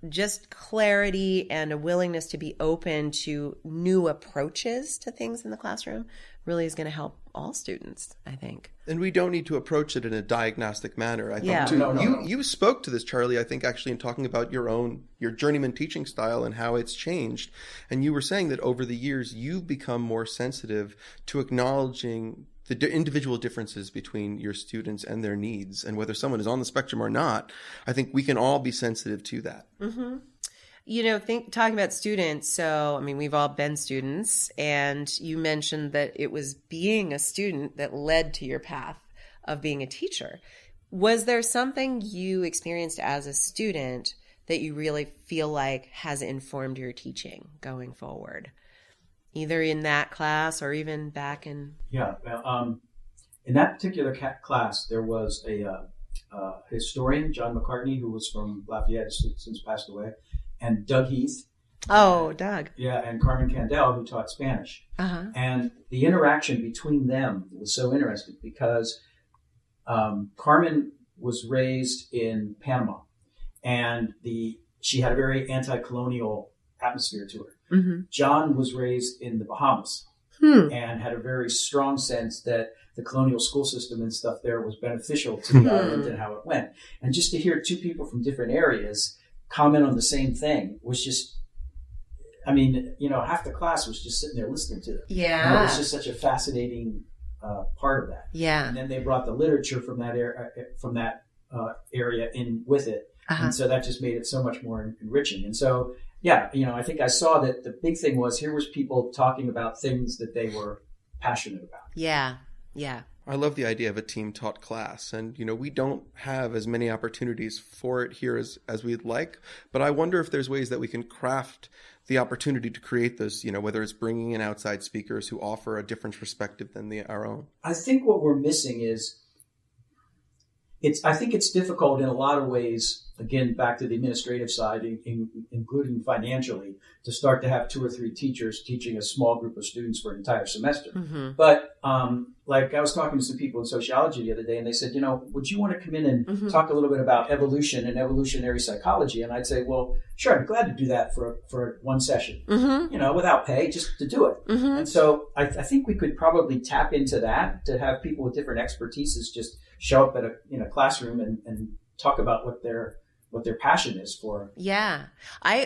just clarity and a willingness to be open to new approaches to things in the classroom really is going to help all students, I think.
And we don't need to approach it in a diagnostic manner. I
Yeah.
think too.
No.
You spoke to this, Charlie, I think actually in talking about your journeyman teaching style and how it's changed. And you were saying that over the years, you've become more sensitive to acknowledging the individual differences between your students and their needs, and whether someone is on the spectrum or not. I think we can all be sensitive to that.
Mm-hmm. You know, talking about students, so, I mean, we've all been students, and you mentioned that it was being a student that led to your path of being a teacher. Was there something you experienced as a student that you really feel like has informed your teaching going forward? Either in that class or even back in...
Yeah. In that particular class, there was a historian, John McCartney, who was from Lafayette, since passed away, and Doug Heath.
Oh, Doug.
Yeah, and Carmen Candel, who taught Spanish. Uh-huh. And the interaction between them was so interesting because Carmen was raised in Panama, and she had a very anti-colonial atmosphere to her. Mm-hmm. John was raised in the Bahamas and had a very strong sense that the colonial school system and stuff there was beneficial to the island and how it went. And just to hear two people from different areas comment on the same thing was just, I mean, you know, half the class was just sitting there listening to it.
Yeah.
And it was just such a fascinating part of that.
Yeah.
And then they brought the literature from that area in with it. Uh-huh. And so that just made it so much more enriching. And so, yeah, you know, I think I saw that the big thing was here was people talking about things that they were passionate about.
Yeah, yeah.
I love the idea of a team-taught class. And, you know, we don't have as many opportunities for it here as we'd like. But I wonder if there's ways that we can craft the opportunity to create this, you know, whether it's bringing in outside speakers who offer a different perspective than our own.
I think what we're missing is I think it's difficult in a lot of ways, again, back to the administrative side, including financially, to start to have 2 or 3 teachers teaching a small group of students for an entire semester. Mm-hmm. But like I was talking to some people in sociology the other day, and they said, you know, would you want to come in and talk a little bit about evolution and evolutionary psychology? And I'd say, well, sure, I'm glad to do that for one session, you know, without pay, just to do it. Mm-hmm. And so I think we could probably tap into that to have people with different expertises just show up at a classroom and talk about what their passion is for.
Yeah. I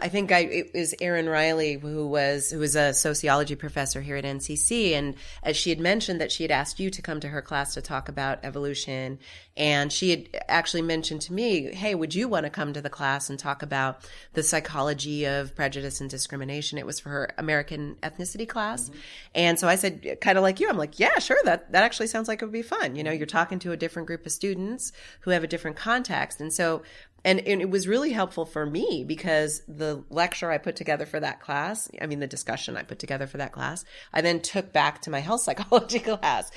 think it was Erin Riley who was a sociology professor here at NCC, and as she had mentioned that she had asked you to come to her class to talk about evolution, and she had actually mentioned to me, hey, would you want to come to the class and talk about the psychology of prejudice and discrimination? It was for her American ethnicity class. Mm-hmm. And so I said, kind of like you, I'm like, yeah, sure, that actually sounds like it would be fun. You know, you're talking to a different group of students who have a different context. And so And it was really helpful for me because the lecture I put together for that class, I mean, the discussion I put together for that class, I then took back to my health psychology class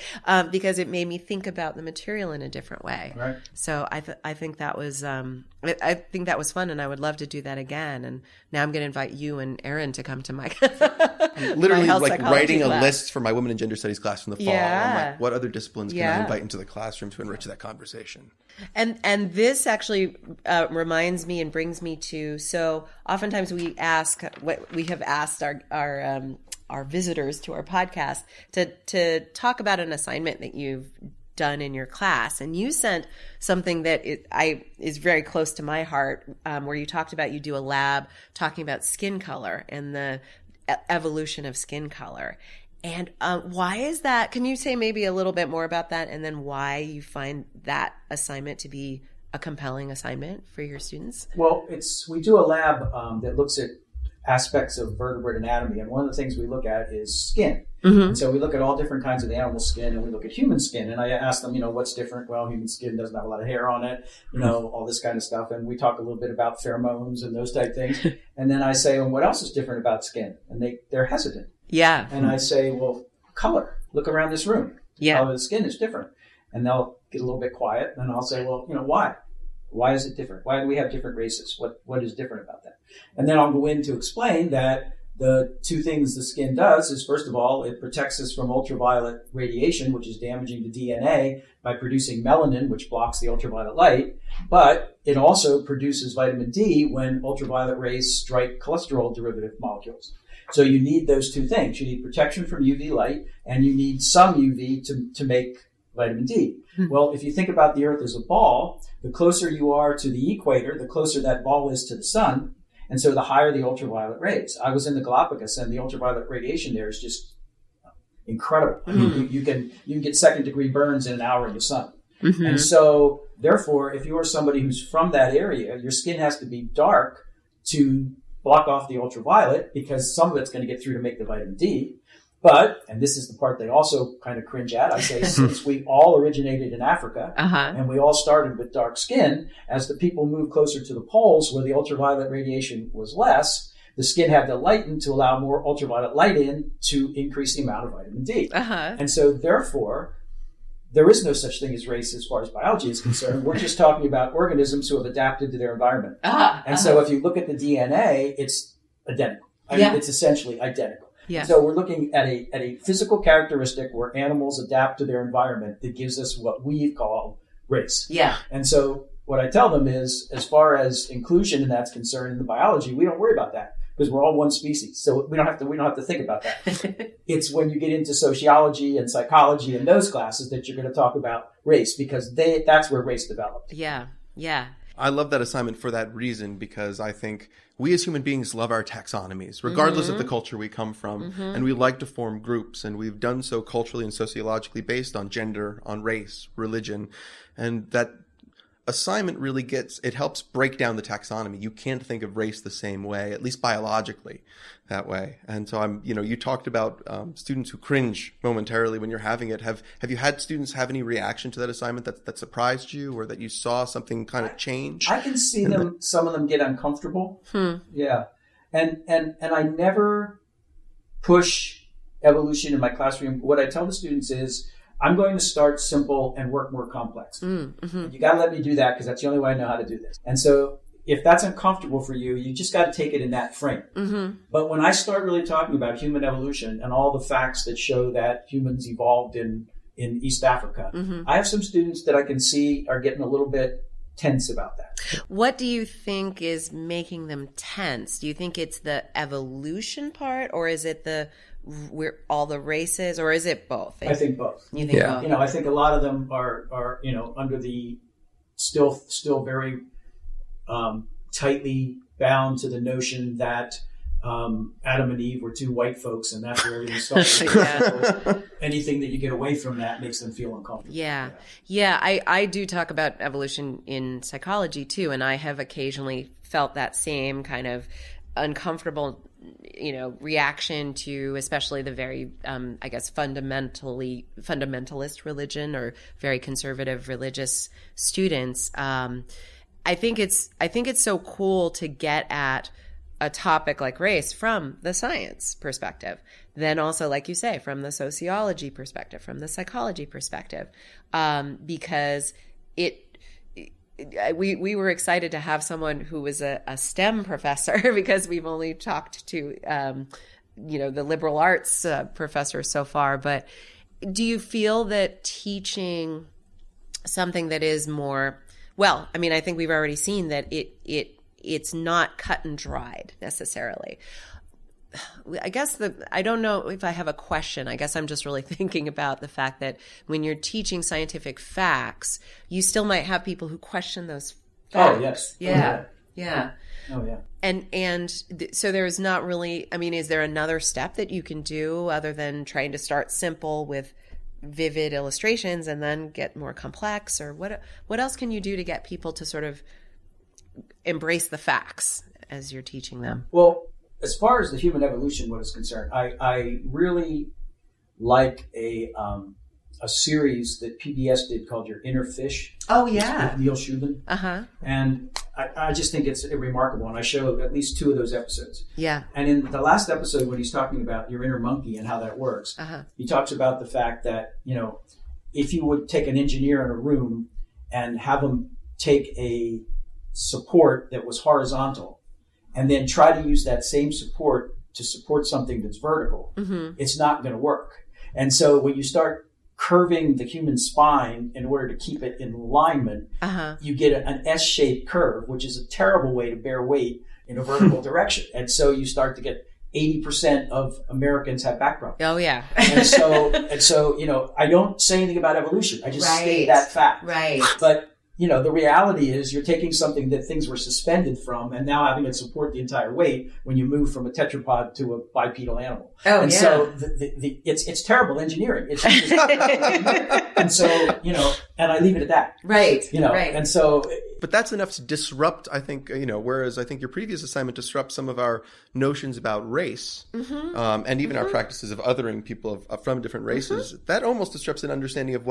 because it made me think about the material in a different way.
Right.
So I think that was I think that was fun, and I would love to do that again. And now I'm going to invite you and Erin to come to my
literally
my
like writing
class.
A list for my women and gender studies class in the fall.
Yeah.
I'm like, what other disciplines can I invite into the classroom to enrich that conversation?
And this actually reminds me and brings me to, so oftentimes we ask, what we have asked our visitors to our podcast to talk about an assignment that you've done in your class. And you sent something that is very close to my heart, where you talked about, you do a lab talking about skin color and the evolution of skin color. And why is that? Can you say maybe a little bit more about that, and then why you find that assignment to be a compelling assignment for your students?
Well, we do a lab that looks at aspects of vertebrate anatomy, and one of the things we look at is skin.
Mm-hmm.
And so we look at all different kinds of animal skin, and we look at human skin. And I ask them, what's different? Well, human skin doesn't have a lot of hair on it, all this kind of stuff. And we talk a little bit about pheromones and those type things. And then I say, well, what else is different about skin? And they're hesitant.
Yeah.
And I say, well, color. Look around this room.
Yeah.
The color of the skin is different. And they'll get a little bit quiet. And I'll say, well, why? Why is it different? Why do we have different races? What is different about that? And then I'll go in to explain that the two things the skin does is, first of all, it protects us from ultraviolet radiation, which is damaging to DNA, by producing melanin, which blocks the ultraviolet light. But it also produces vitamin D when ultraviolet rays strike cholesterol derivative molecules. So you need those two things. You need protection from UV light, and you need some UV to make vitamin D. Well, if you think about the Earth as a ball, the closer you are to the equator, the closer that ball is to the sun. And so the higher the ultraviolet rays. I was in the Galapagos, and the ultraviolet radiation there is just incredible. I mean, you can get second-degree burns in an hour in the sun. Mm-hmm. And so, therefore, if you are somebody who's from that area, your skin has to be dark to block off the ultraviolet, because some of it's going to get through to make the vitamin D. But, and this is the part they also kind of cringe at, I say, since we all originated in Africa, and we all started with dark skin, as the people moved closer to the poles where the ultraviolet radiation was less, the skin had to lighten to allow more ultraviolet light in to increase the amount of vitamin D. And so, therefore, there is no such thing as race as far as biology is concerned. We're just talking about organisms who have adapted to their environment. And so if you look at the DNA, it's identical. I mean, it's essentially identical. Yeah. So we're looking at a physical characteristic where animals adapt to their environment that gives us what we call race. Yeah. And so what I tell them is, as far as inclusion and that's concerned in the biology, we don't worry about that, because we're all one species. So we don't have to think about that. It's when you get into sociology and psychology and those classes that you're going to talk about race, because that's where race developed.
Yeah. Yeah.
I love that assignment for that reason, because I think we as human beings love our taxonomies, regardless of the culture we come from. And we like to form groups, and we've done so culturally and sociologically based on gender, on race, religion. And that assignment really helps break down the taxonomy. You can't think of race the same way, at least biologically, that way. And so you talked about students who cringe momentarily when you're having it. Have you had students have any reaction to that assignment that surprised you, or that you saw something kind of change?
I can see some of them get uncomfortable. Yeah. And I never push evolution in my classroom. What I tell the students is, I'm going to start simple and work more complex. You got to let me do that, because that's the only way I know how to do this. And so if that's uncomfortable for you, you just got to take it in that frame. But when I start really talking about human evolution and all the facts that show that humans evolved in East Africa, I have some students that I can see are getting a little bit tense about that.
What do you think is making them tense? Do you think it's the evolution part, or is it all the races, or is it both?
I think both.
You think both?
I think a lot of them are under the still very tightly bound to the notion that Adam and Eve were two white folks, and that's where everything started. So anything that you get away from that makes them feel uncomfortable.
Yeah. I do talk about evolution in psychology too, and I have occasionally felt that same kind of uncomfortable reaction to, especially the very, I guess, fundamentalist religion, or very conservative religious students. I think it's so cool to get at a topic like race from the science perspective, then also, like you say, from the sociology perspective, from the psychology perspective, because we were excited to have someone who was a STEM professor, because we've only talked to the liberal arts professors so far. But do you feel that teaching something that is more Well, I mean, I think we've already seen that it's not cut and dried necessarily. I guess I don't know if I have a question. I guess I'm just really thinking about the fact that when you're teaching scientific facts, you still might have people who question those facts.
Oh, yes.
Yeah. Yeah.
Oh, yeah.
So there's not really, I mean, is there another step that you can do other than trying to start simple with vivid illustrations and then get more complex, or what else can you do to get people to sort of embrace the facts as you're teaching them?
Well, as far as the human evolution what is concerned, I really like a series that PBS did called Your Inner Fish.
Oh, yeah.
With Neil Shubin.
Uh-huh.
And I just think it's remarkable. And I show at least 2 of those episodes.
Yeah.
And in the last episode, when he's talking about your inner monkey and how that works, he talks about the fact that, if you would take an engineer in a room and have them take a support that was horizontal and then try to use that same support to support something that's vertical, it's not going to work. And so when you start curving the human spine in order to keep it in alignment, you get an S-shaped curve, which is a terrible way to bear weight in a vertical direction. And so you start to get 80% of Americans have back problems.
Oh, yeah.
and so, I don't say anything about evolution. I just state that fact.
Right.
But, the reality is you're taking something that things were suspended from and now having it support the entire weight when you move from a tetrapod to a bipedal animal.
Oh,
and
yeah.
so it's terrible engineering. It's and so, and I leave it at that.
Right.
Right. And so,
but that's enough to disrupt, I think, whereas I think your previous assignment disrupts some of our notions about race, and even our practices of othering people from different races. That almost disrupts an understanding of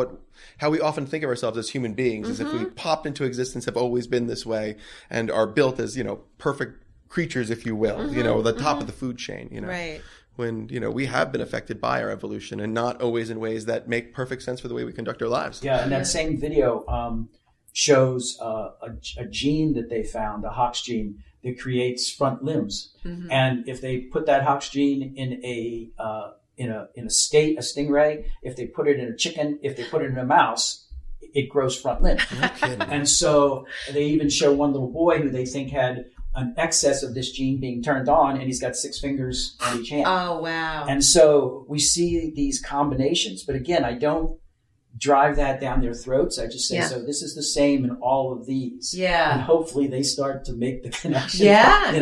how we often think of ourselves as human beings, as if we popped into existence, have always been this way, and are built as, perfect creatures, if you will, the top of the food chain,
Right.
When, we have been affected by our evolution and not always in ways that make perfect sense for the way we conduct our lives.
Yeah, and that same video shows a gene that they found, a Hox gene, that creates front limbs. And if they put that Hox gene in a stingray, if they put it in a chicken, if they put it in a mouse, it grows front limbs.
No kidding.
And so they even show one little boy who they think had an excess of this gene being turned on, and he's got 6 fingers on each hand.
Oh, wow.
And so we see these combinations. But again, I don't drive that down their throats. I just say, so this is the same in all of these.
Yeah.
And hopefully they start to make the connection.
Yeah.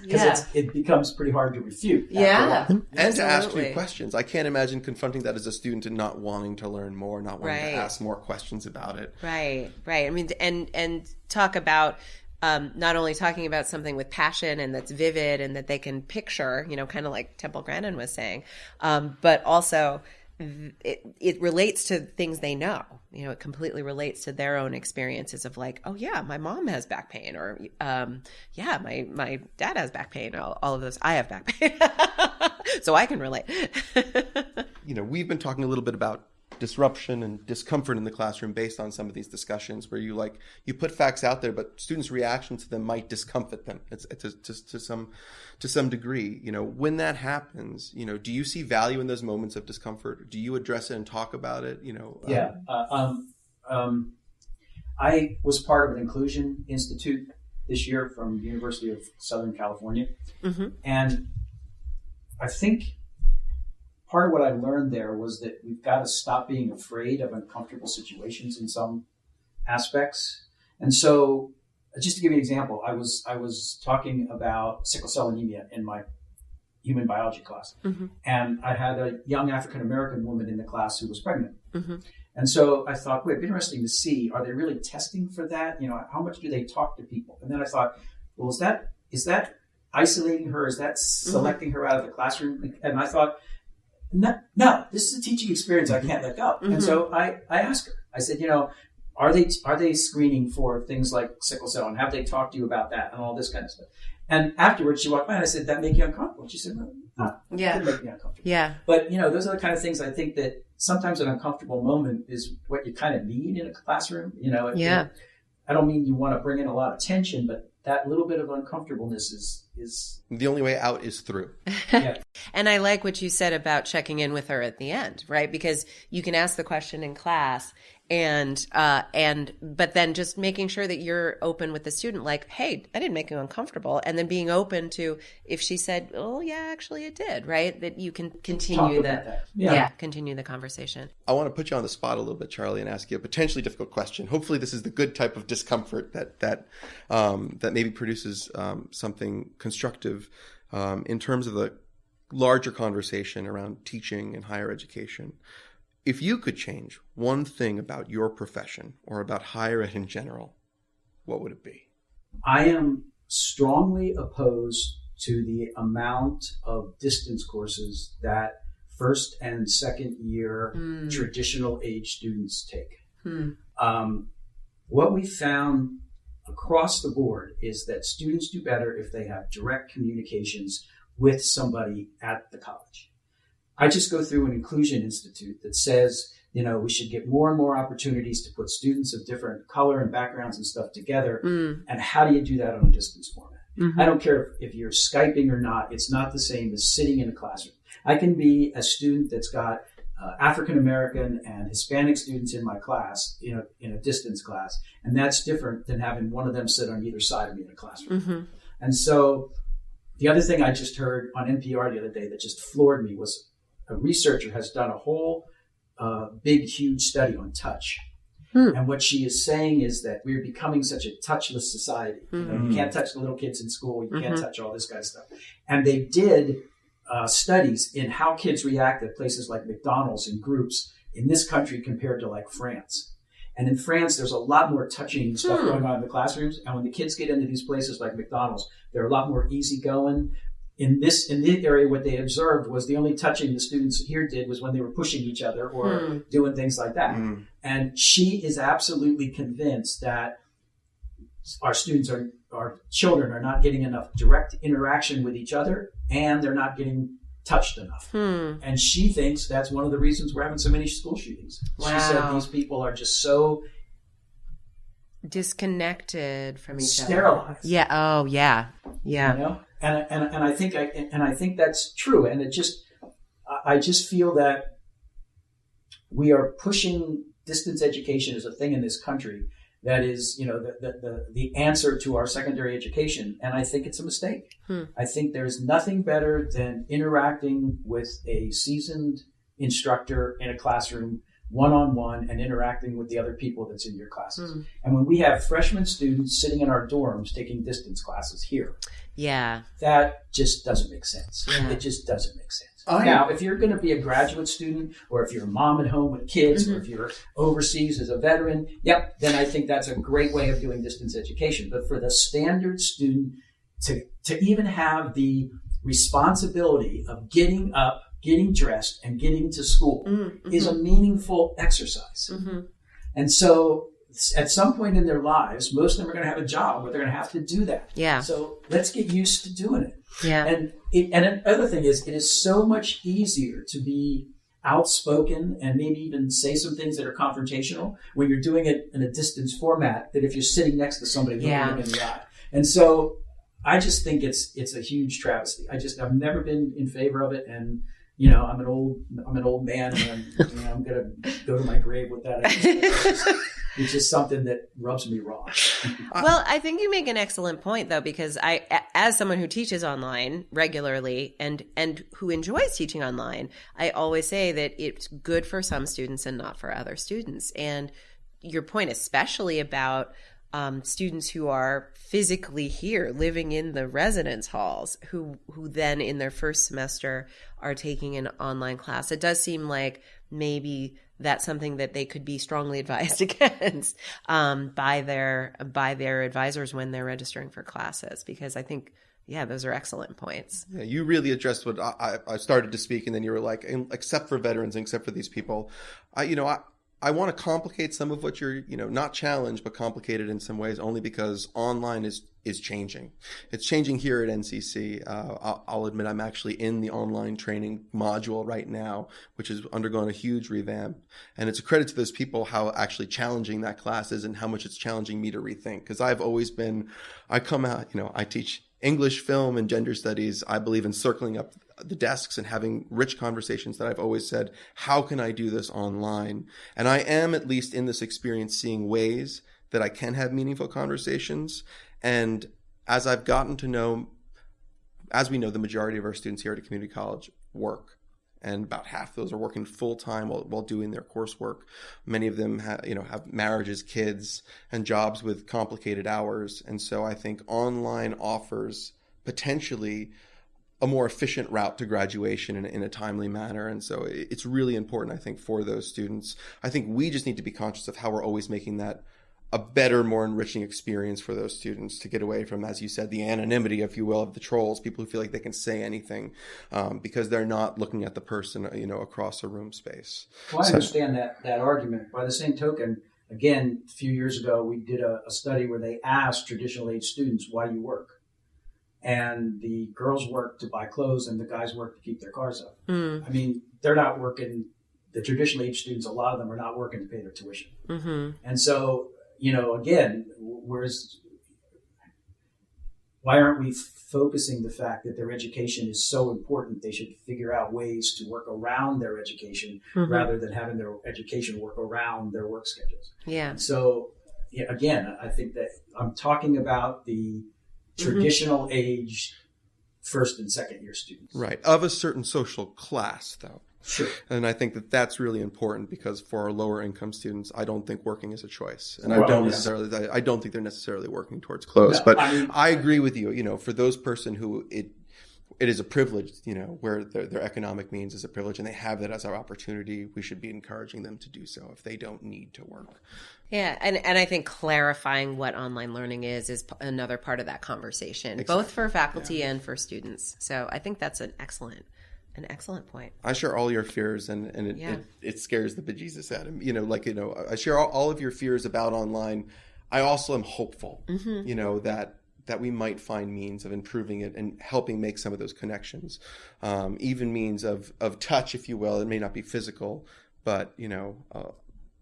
Because it becomes pretty hard to refute.
Yeah.
And to ask you questions. I can't imagine confronting that as a student and not wanting to learn more, not wanting to ask more questions about it.
Right. I mean, and talk about not only talking about something with passion and that's vivid and that they can picture, kind of like Temple Grandin was saying, but also it relates to things they know. It completely relates to their own experiences of like, oh yeah, my mom has back pain, or yeah, my dad has back pain. All of those, I have back pain, so I can relate.
We've been talking a little bit about disruption and discomfort in the classroom based on some of these discussions where you put facts out there, but students' reaction to them might discomfort them. It's to some degree. When that happens, do you see value in those moments of discomfort? Do you address it and talk about it?
Yeah. I was part of an inclusion institute this year from the University of Southern California, and I think part of what I learned there was that we've got to stop being afraid of uncomfortable situations in some aspects. And so, just to give you an example, I was talking about sickle cell anemia in my human biology class, and I had a young African American woman in the class who was pregnant. And so I thought, it'd be interesting to see, are they really testing for that? How much do they talk to people? And then I thought, well, is that isolating her? Is that selecting her out of the classroom? And I thought, no, this is a teaching experience I can't let go. And so I asked her, I said, are they screening for things like sickle cell, and have they talked to you about that and all this kind of stuff? And afterwards she walked by and I said, that make you uncomfortable? And she said, no, it didn't make me uncomfortable. Yeah. But those are the kind of things I think that sometimes an uncomfortable moment is what you kind of need in a classroom. I don't mean you want to bring in a lot of tension, but that little bit of uncomfortableness is
the only way out is through.
yeah.
And I like what you said about checking in with her at the end, right? Because you can ask the question in class but then just making sure that you're open with the student, like, hey, I didn't make you uncomfortable. And then being open to, if she said, oh yeah, actually it did, right? That you can continue continue the conversation.
I want to put you on the spot a little bit, Charlie, and ask you a potentially difficult question. Hopefully this is the good type of discomfort that maybe produces something constructive in terms of the larger conversation around teaching and higher education. If you could change one thing about your profession or about higher ed in general, what would it be?
I am strongly opposed to the amount of distance courses that first and second year traditional age students take. What we found across the board is that students do better if they have direct communications with somebody at the college. I just go through an inclusion institute that says, we should get more and more opportunities to put students of different color and backgrounds and stuff together. And how do you do that on a distance format? I don't care if you're Skyping or not. It's not the same as sitting in a classroom. I can be a student that's got African-American and Hispanic students in my class, in a distance class. And that's different than having one of them sit on either side of me in a classroom. And so the other thing I just heard on NPR the other day that just floored me was a researcher has done a whole big, huge study on touch. And what she is saying is that we're becoming such a touchless society. You can't touch the little kids in school. You can't touch all this kind of stuff. And they did studies in how kids react at places like McDonald's in groups in this country compared to like France. And in France, there's a lot more touching stuff going on in the classrooms. And when the kids get into these places like McDonald's, they're a lot more easygoing. In this area, what they observed was the only touching the students here did was when they were pushing each other or doing things like that. And she is absolutely convinced that our children are not getting enough direct interaction with each other, and they're not getting touched enough. And she thinks that's one of the reasons we're having so many school shootings. Wow. She said these people are just so
disconnected from each
sterilized.
other. Yeah. Oh, yeah. Yeah.
And I think that's true. And I just feel that we are pushing distance education as a thing in this country that is, the answer to our secondary education. And I think it's a mistake. I think there's nothing better than interacting with a seasoned instructor in a classroom one-on-one and interacting with the other people that's in your classes. And when we have freshman students sitting in our dorms taking distance classes here, that just doesn't make sense. It just doesn't make sense. Now, if you're going to be a graduate student, or if you're a mom at home with kids, or if you're overseas as a veteran, then I think that's a great way of doing distance education. But for the standard student to even have the responsibility of getting up, getting dressed, and getting to school is a meaningful exercise. And so at some point in their lives, most of them are going to have a job where they're going to have to do that. So let's get used to doing it. And another thing is, it is so much easier to be outspoken and maybe even say some things that are confrontational when you're doing it in a distance format than if you're sitting next to somebody looking them in the eye. And so I just think it's a huge travesty. I've never been in favor of it, and I'm an old man, and I'm gonna go to my grave with that. It's just something that rubs me raw.
Well, I think you make an excellent point, though, because as someone who teaches online regularly and who enjoys teaching online, I always say that it's good for some students and not for other students. And your point, especially about students who are physically here, living in the residence halls, who then in their first semester are taking an online class. It does seem like maybe that's something that they could be strongly advised against by their advisors when they're registering for classes, because I think, those are excellent points.
Yeah, you really addressed what I started to speak, and then you were like, except for veterans, except for these people, I want to complicate some of what you're, not challenge, but complicated in some ways, only because online is changing. It's changing here at NCC. I'll admit I'm actually in the online training module right now, which has undergone a huge revamp. And it's a credit to those people how actually challenging that class is and how much it's challenging me to rethink. Because I've always been, I come out, I teach English, film, and gender studies, I believe in circling up the desks and having rich conversations that I've always said, how can I do this online? And I am, at least in this experience, seeing ways that I can have meaningful conversations. And as I've gotten to know, as we know, the majority of our students here at a community college work. And about half of those are working full time while doing their coursework. Many of them have marriages, kids, and jobs with complicated hours. And so I think online offers potentially a more efficient route to graduation in a timely manner. And so it's really important, I think, for those students. I think we just need to be conscious of how we're always making that a better, more enriching experience for those students to get away from, as you said, the anonymity, if you will, of the trolls, people who feel like they can say anything because they're not looking at the person, across a room space.
Well, I understand that argument. By the same token, again, a few years ago, we did a study where they asked traditional age students, why you work? And the girls work to buy clothes and the guys work to keep their cars up. I mean, they're not working, the traditional age students, a lot of them are not working to pay their tuition. And so, again, why aren't we focusing the fact that their education is so important? They should figure out ways to work around their education rather than having their education work around their work schedules.
Yeah.
So, again, I think that I'm talking about the traditional age first and second year students.
Right. Of a certain social class, though.
Sure.
And I think that that's really important because for our lower income students, I don't think working is a choice. And
Well,
I don't think they're necessarily working towards clothes.
No,
but
I mean-
I agree with you, for those person who it is a privilege, where their economic means is a privilege and they have that as our opportunity, we should be encouraging them to do so if they don't need to work.
Yeah, and I think clarifying what online learning is another part of that conversation, both for faculty and for students. So I think that's an excellent point.
I share all your fears, and it scares the bejesus out of me. I share all of your fears about online. I also am hopeful, that we might find means of improving it and helping make some of those connections, even means of touch, if you will. It may not be physical, but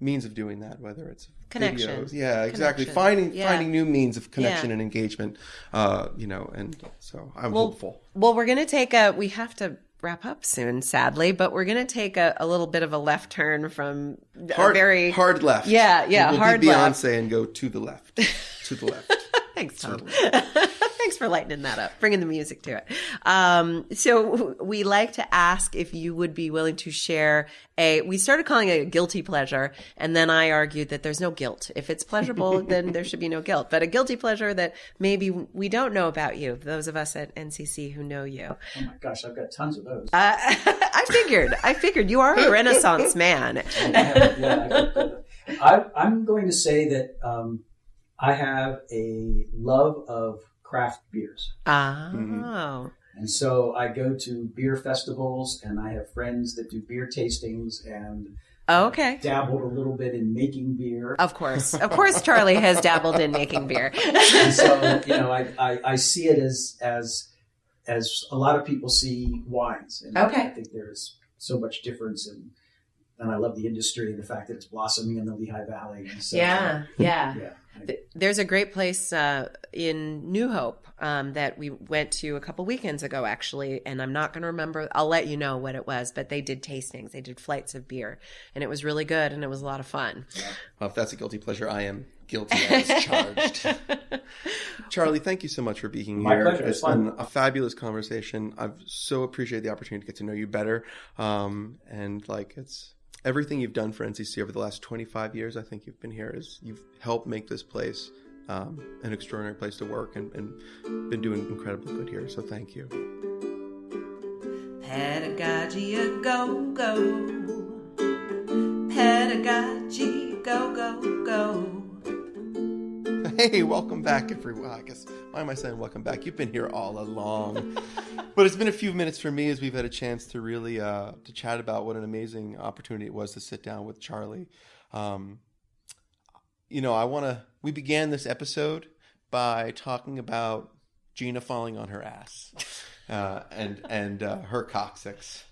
means of doing that, whether it's
connection.
Videos. Yeah, exactly.
Connection.
Finding new means of connection and engagement. And so I'm hopeful.
Well, we're going to we have to wrap up soon, sadly, but we're going to take a little bit of a left turn from
hard left.
Yeah,
we'll
hard
be
left.
Beyonce and go to the left. To the left.
Thanks, Tom. Thanks for lightening that up, bringing the music to it. So we like to ask if you would be willing to share we started calling it a guilty pleasure, and then I argued that there's no guilt. If it's pleasurable, then there should be no guilt. But a guilty pleasure that maybe we don't know about you, those of us at NCC who know you.
Oh my gosh, I've got tons of those.
I figured you are a Renaissance man.
I'm going to say that I have a love of craft beers.
Oh.
And so I go to beer festivals and I have friends that do beer tastings and
okay.
dabbled a little bit in making beer.
Of course, Charlie has dabbled in making beer.
And so, I see it as a lot of people see wines. And
okay.
I think there's so much difference and I love the industry and the fact that it's blossoming in the Lehigh Valley. And so,
yeah.
Yeah.
There's a great place in New Hope that we went to a couple weekends ago, actually, and I'm not going to remember. I'll let you know what it was, but they did tastings. They did flights of beer, and it was really good, and it was a lot of fun.
Yeah.
Well, if that's a guilty pleasure, I am guilty as charged. Charlie, thank you so much for being
My
here.
pleasure.
It's been a fabulous conversation. I've so appreciated the opportunity to get to know you better, it's everything you've done for NCC over the last 25 years. I think you've been here you've helped make this place an extraordinary place to work and been doing incredibly good here. So thank you.
Pedagogy a go-go. Pedagogy go-go-go.
Hey, welcome back, everyone. I guess, why am I saying welcome back? You've been here all along. But it's been a few minutes for me as we've had a chance to really to chat about what an amazing opportunity it was to sit down with Charlie. We began this episode by talking about Gina falling on her ass and her coccyx.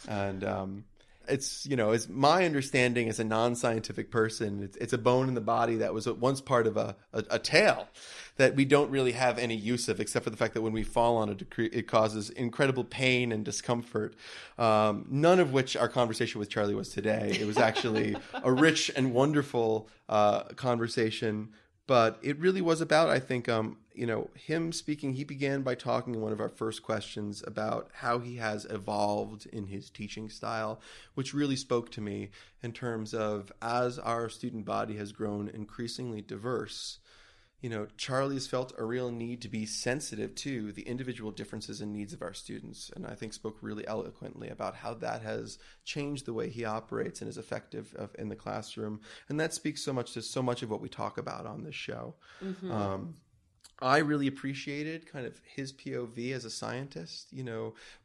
And it's, it's my understanding as a non-scientific person, it's a bone in the body that was at once part of a tail that we don't really have any use of, except for the fact that when we fall on it causes incredible pain and discomfort. None of which our conversation with Charlie was today. It was actually a rich and wonderful conversation. But it really was about, I think, him speaking. He began by talking in one of our first questions about how he has evolved in his teaching style, which really spoke to me in terms of, as our student body has grown increasingly diverse, Charlie's felt a real need to be sensitive to the individual differences and needs of our students. And I think spoke really eloquently about how that has changed the way he operates and is effective in the classroom. And that speaks so much to so much of what we talk about on this show. Mm-hmm. I really appreciated kind of his POV as a scientist.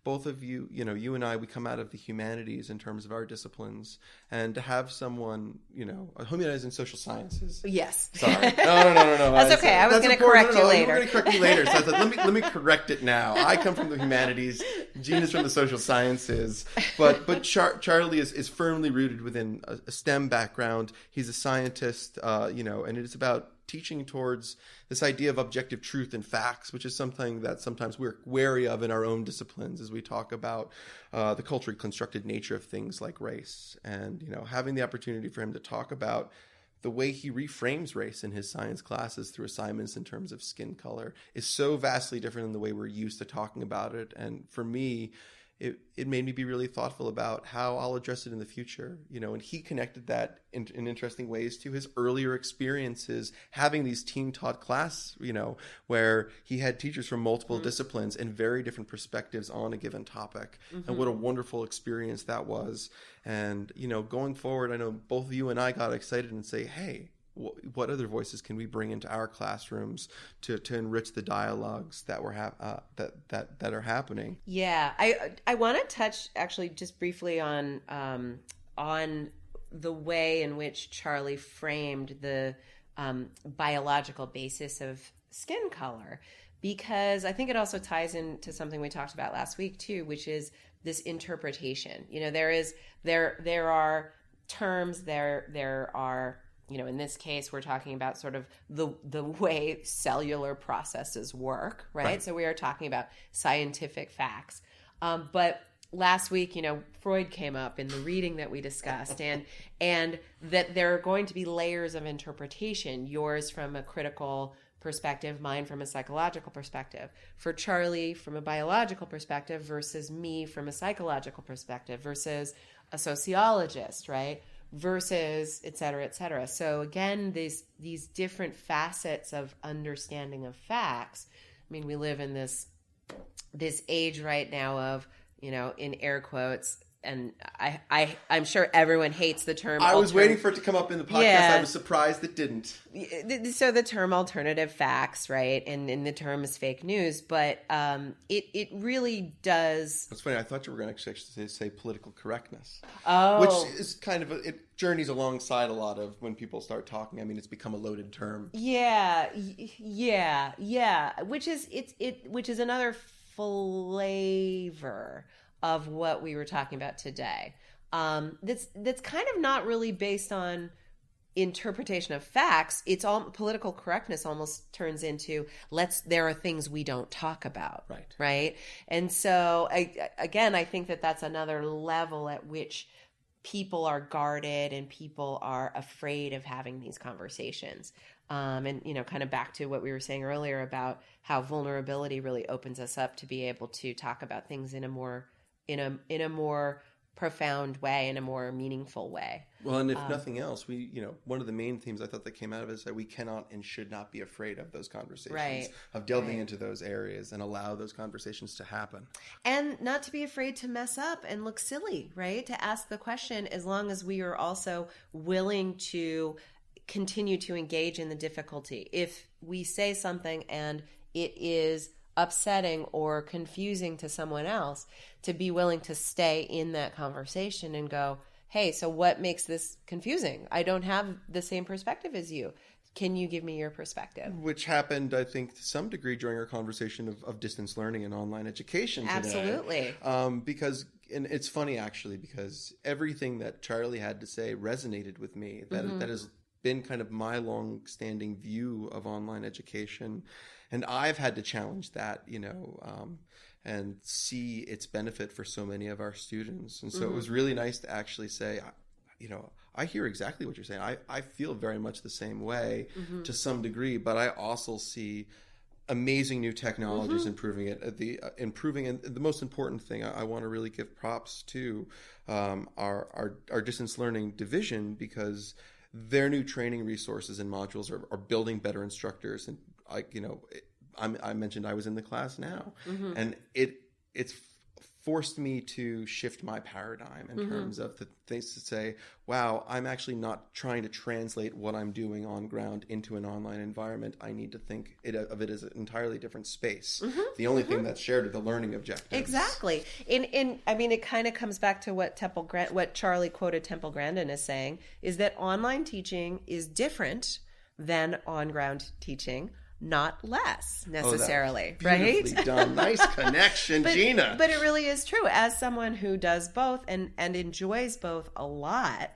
Both of you, you and I, we come out of the humanities in terms of our disciplines, and to have someone, humanities and social sciences.
Yes.
Sorry. No.
That's okay. I was going to correct you later.
You were going to correct me later. So I said, let me correct it now. I come from the humanities. Gene is from the social sciences. But Charlie is firmly rooted within a STEM background. He's a scientist, and it is about teaching towards this idea of objective truth and facts, which is something that sometimes we're wary of in our own disciplines as we talk about the culturally constructed nature of things like race. And, having the opportunity for him to talk about the way he reframes race in his science classes through assignments in terms of skin color is so vastly different than the way we're used to talking about it. And for me, it made me be really thoughtful about how I'll address it in the future, and he connected that in interesting ways to his earlier experiences having these team-taught class, where he had teachers from multiple disciplines and very different perspectives on a given topic. Mm-hmm. And what a wonderful experience that was. And, going forward, I know both of you and I got excited and say, hey, what other voices can we bring into our classrooms to enrich the dialogues that that are happening?
Yeah, I want to touch actually just briefly on the way in which Charlie framed the biological basis of skin color, because I think it also ties into something we talked about last week too, which is this interpretation. There are terms, there are. In this case, we're talking about sort of the way cellular processes work, right? So we are talking about scientific facts. But last week, Freud came up in the reading that we discussed, and that there are going to be layers of interpretation, yours from a critical perspective, mine from a psychological perspective, for Charlie from a biological perspective versus me from a psychological perspective versus a sociologist, right? Versus et cetera, et cetera. So again, these different facets of understanding of facts. I mean, we live in this age right now of, in air quotes, and I'm sure everyone hates the term.
I was waiting for it to come up in the podcast. Yeah. I was surprised it didn't.
So the term alternative facts, right? And the term is fake news, but it really does.
It's funny. I thought you were going to actually say political correctness.
Oh.
Which is kind of, it journeys alongside a lot of when people start talking. I mean, it's become a loaded term. Yeah.
Which is another flavor of what we were talking about today. That's kind of not really based on interpretation of facts. It's all political correctness almost turns into there are things we don't talk about. Right. And so I think that's another level at which people are guarded and people are afraid of having these conversations. And, kind of back to what we were saying earlier about how vulnerability really opens us up to be able to talk about things in a more profound way, in a more meaningful way.
Well, and if nothing else, one of the main themes I thought that came out of it is that we cannot and should not be afraid of those conversations, of delving into those areas and allow those conversations to happen.
And not to be afraid to mess up and look silly, right? To ask the question, as long as we are also willing to continue to engage in the difficulty. If we say something and it is upsetting or confusing to someone else, to be willing to stay in that conversation and go, hey, so what makes this confusing? I don't have the same perspective as you. Can you give me your perspective?
Which happened, I think, to some degree during our conversation of distance learning and online education today.
Absolutely.
Because and it's funny actually, because everything that Charlie had to say resonated with me. That has been kind of my long-standing view of online education, and I've had to challenge that, and see its benefit for so many of our students. And so it was really nice to actually say, I hear exactly what you're saying. I feel very much the same way to some degree, but I also see amazing new technologies improving it. And the most important thing I want to really give props to our distance learning division, because their new training resources and modules are building better instructors. And I mentioned I was in the class now, and it's forced me to shift my paradigm in terms of the things to say, wow, I'm actually not trying to translate what I'm doing on ground into an online environment. I need to think of it as an entirely different space. The only thing that's shared are the learning objectives.
Exactly. I mean, it kind of comes back to what Charlie quoted Temple Grandin as saying, is that online teaching is different than on-ground teaching, not less necessarily, right?
Beautifully done. Nice connection, Gina.
But it really is true. As someone who does both and enjoys both a lot,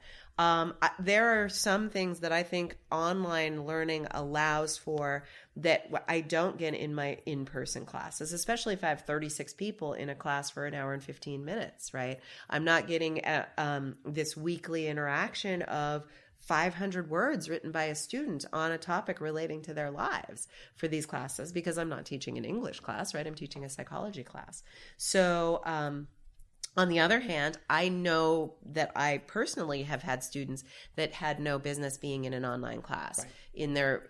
there are some things that I think online learning allows for that I don't get in my in-person classes, especially if I have 36 people in a class for an hour and 15 minutes, right? I'm not getting this weekly interaction of 500 words written by a student on a topic relating to their lives for these classes, because I'm not teaching an English class, right? I'm teaching a psychology class. So, on the other hand, I know that I personally have had students that had no business being in an online class in their,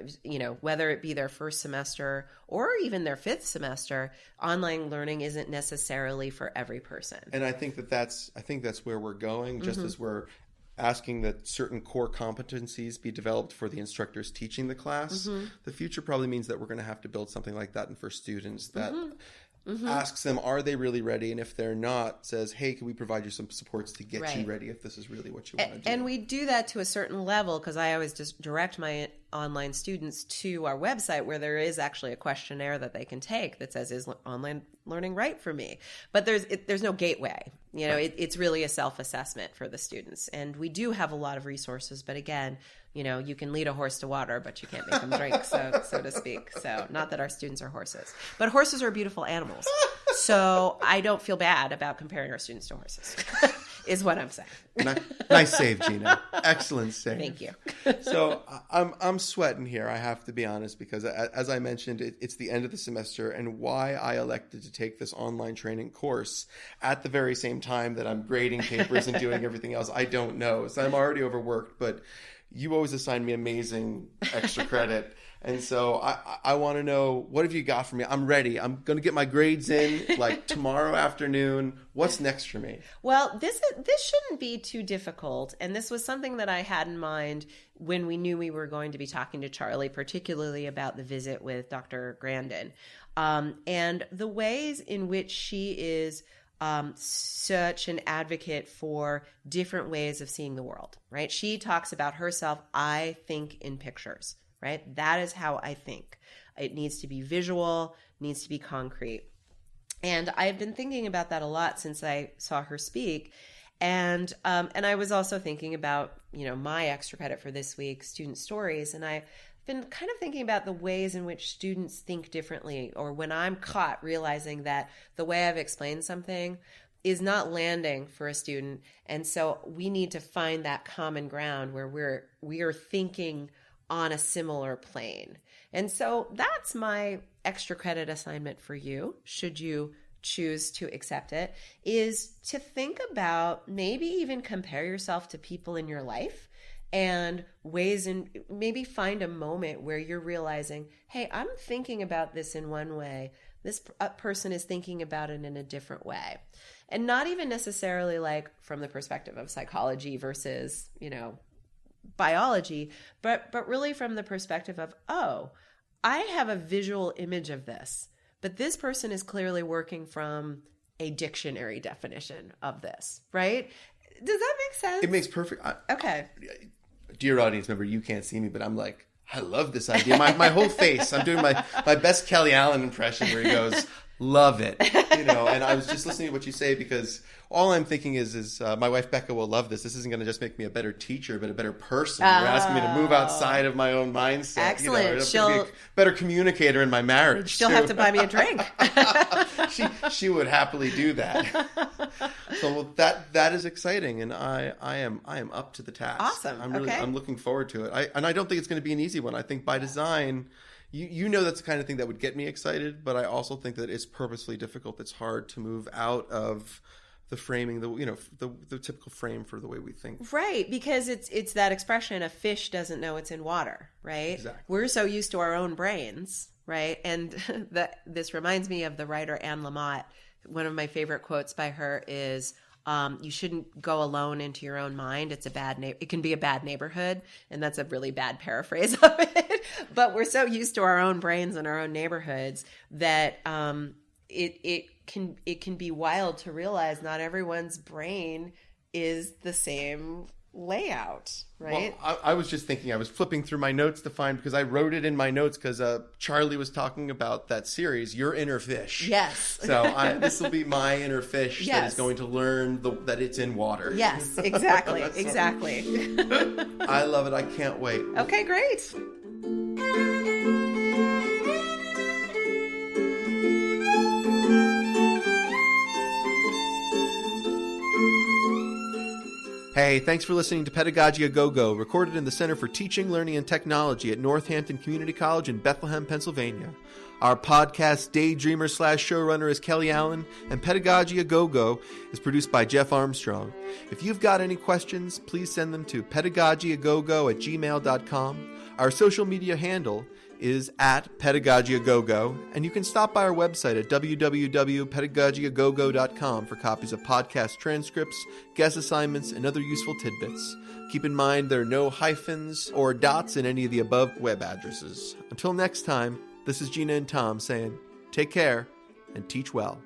whether it be their first semester or even their fifth semester. Online learning isn't necessarily for every person.
And I think that's where we're going, just as we're asking that certain core competencies be developed for the instructors teaching the class. The future probably means that we're going to have to build something like that for students that asks them, are they really ready? And if they're not, says, hey, can we provide you some supports to get you ready if this is really what you want to do?
And we do that to a certain level, because I always just direct my online students to our website, where there is actually a questionnaire that they can take that says, is online learning right for me? But there's no gateway. It's really a self-assessment for the students. And we do have a lot of resources, but again, you can lead a horse to water, but you can't make them drink, so to speak. So not that our students are horses, but horses are beautiful animals. So I don't feel bad about comparing our students to horses, is what I'm saying.
Nice save, Gina. Excellent save.
Thank you.
So I'm sweating here, I have to be honest, because as I mentioned, it's the end of the semester, and why I elected to take this online training course at the very same time that I'm grading papers and doing everything else, I don't know. So I'm already overworked, but you always assign me amazing extra credit. And so I want to know, what have you got for me? I'm ready. I'm going to get my grades in like tomorrow afternoon. What's next for me?
Well, this shouldn't be too difficult. And this was something that I had in mind when we knew we were going to be talking to Charlie, particularly about the visit with Dr. Grandin. And the ways in which she is such an advocate for different ways of seeing the world, right? She talks about herself, I think in pictures, right? That is how I think. It needs to be visual, needs to be concrete. And I've been thinking about that a lot since I saw her speak. And I was also thinking about, my extra credit for this week, student stories. And I've been kind of thinking about the ways in which students think differently, or when I'm caught realizing that the way I've explained something is not landing for a student. And so we need to find that common ground where we are thinking on a similar plane. And so that's my extra credit assignment for you, should you choose to accept it, is to think about, maybe even compare yourself to people in your life, and ways in, maybe find a moment where you're realizing, hey, I'm thinking about this in one way. This person is thinking about it in a different way. And not even necessarily like from the perspective of psychology versus, biology, but really from the perspective of, oh, I have a visual image of this, but this person is clearly working from a dictionary definition of this, right? Does that make sense?
It makes perfect.
Okay.
Dear audience member, you can't see me, but I'm like, I love this idea. My whole face. I'm doing my best Kelly Allen impression where he goes, love it. And I was just listening to what you say because all I'm thinking is my wife Becca will love this. This isn't going to just make me a better teacher, but a better person. You're asking me to move outside of my own mindset.
Excellent.
She'll be a better communicator in my marriage.
She'll have to buy me a drink.
she would happily do that. So that is exciting, and I am up to the task.
Awesome.
I'm looking forward to it. I don't think it's going to be an easy one. I think by design. That's the kind of thing that would get me excited, but I also think that it's purposely difficult. It's hard to move out of the framing, the typical frame for the way we think.
Right, because it's that expression, a fish doesn't know it's in water, right?
Exactly.
We're so used to our own brains, right? And this reminds me of the writer Anne Lamott. One of my favorite quotes by her is, you shouldn't go alone into your own mind. It can be a bad neighborhood. And that's a really bad paraphrase of it. But we're so used to our own brains and our own neighborhoods that it can be wild to realize not everyone's brain is the same layout, right?
Well, I was just thinking, I was flipping through my notes to find, because I wrote it in my notes because Charlie was talking about that series, Your Inner Fish.
Yes.
So this will be my inner fish that is going to learn that it's in water.
Yes, exactly. Exactly.
I love it. I can't wait.
Okay, great.
Hey, thanks for listening to Pedagogy A Go-Go, recorded in the Center for Teaching, Learning, and Technology at Northampton Community College in Bethlehem, Pennsylvania. Our podcast daydreamer/showrunner is Kelly Allen, and Pedagogy A Go-Go is produced by Jeff Armstrong. If you've got any questions, please send them to pedagogyagogo@gmail.com. Our social media handle is at pedagogyagogo, and you can stop by our website at www.pedagogyagogo.com for copies of podcast transcripts, guest assignments, and other useful tidbits. Keep in mind there are no hyphens or dots in any of the above web addresses. Until next time, this is Gina and Tom saying, take care and teach well.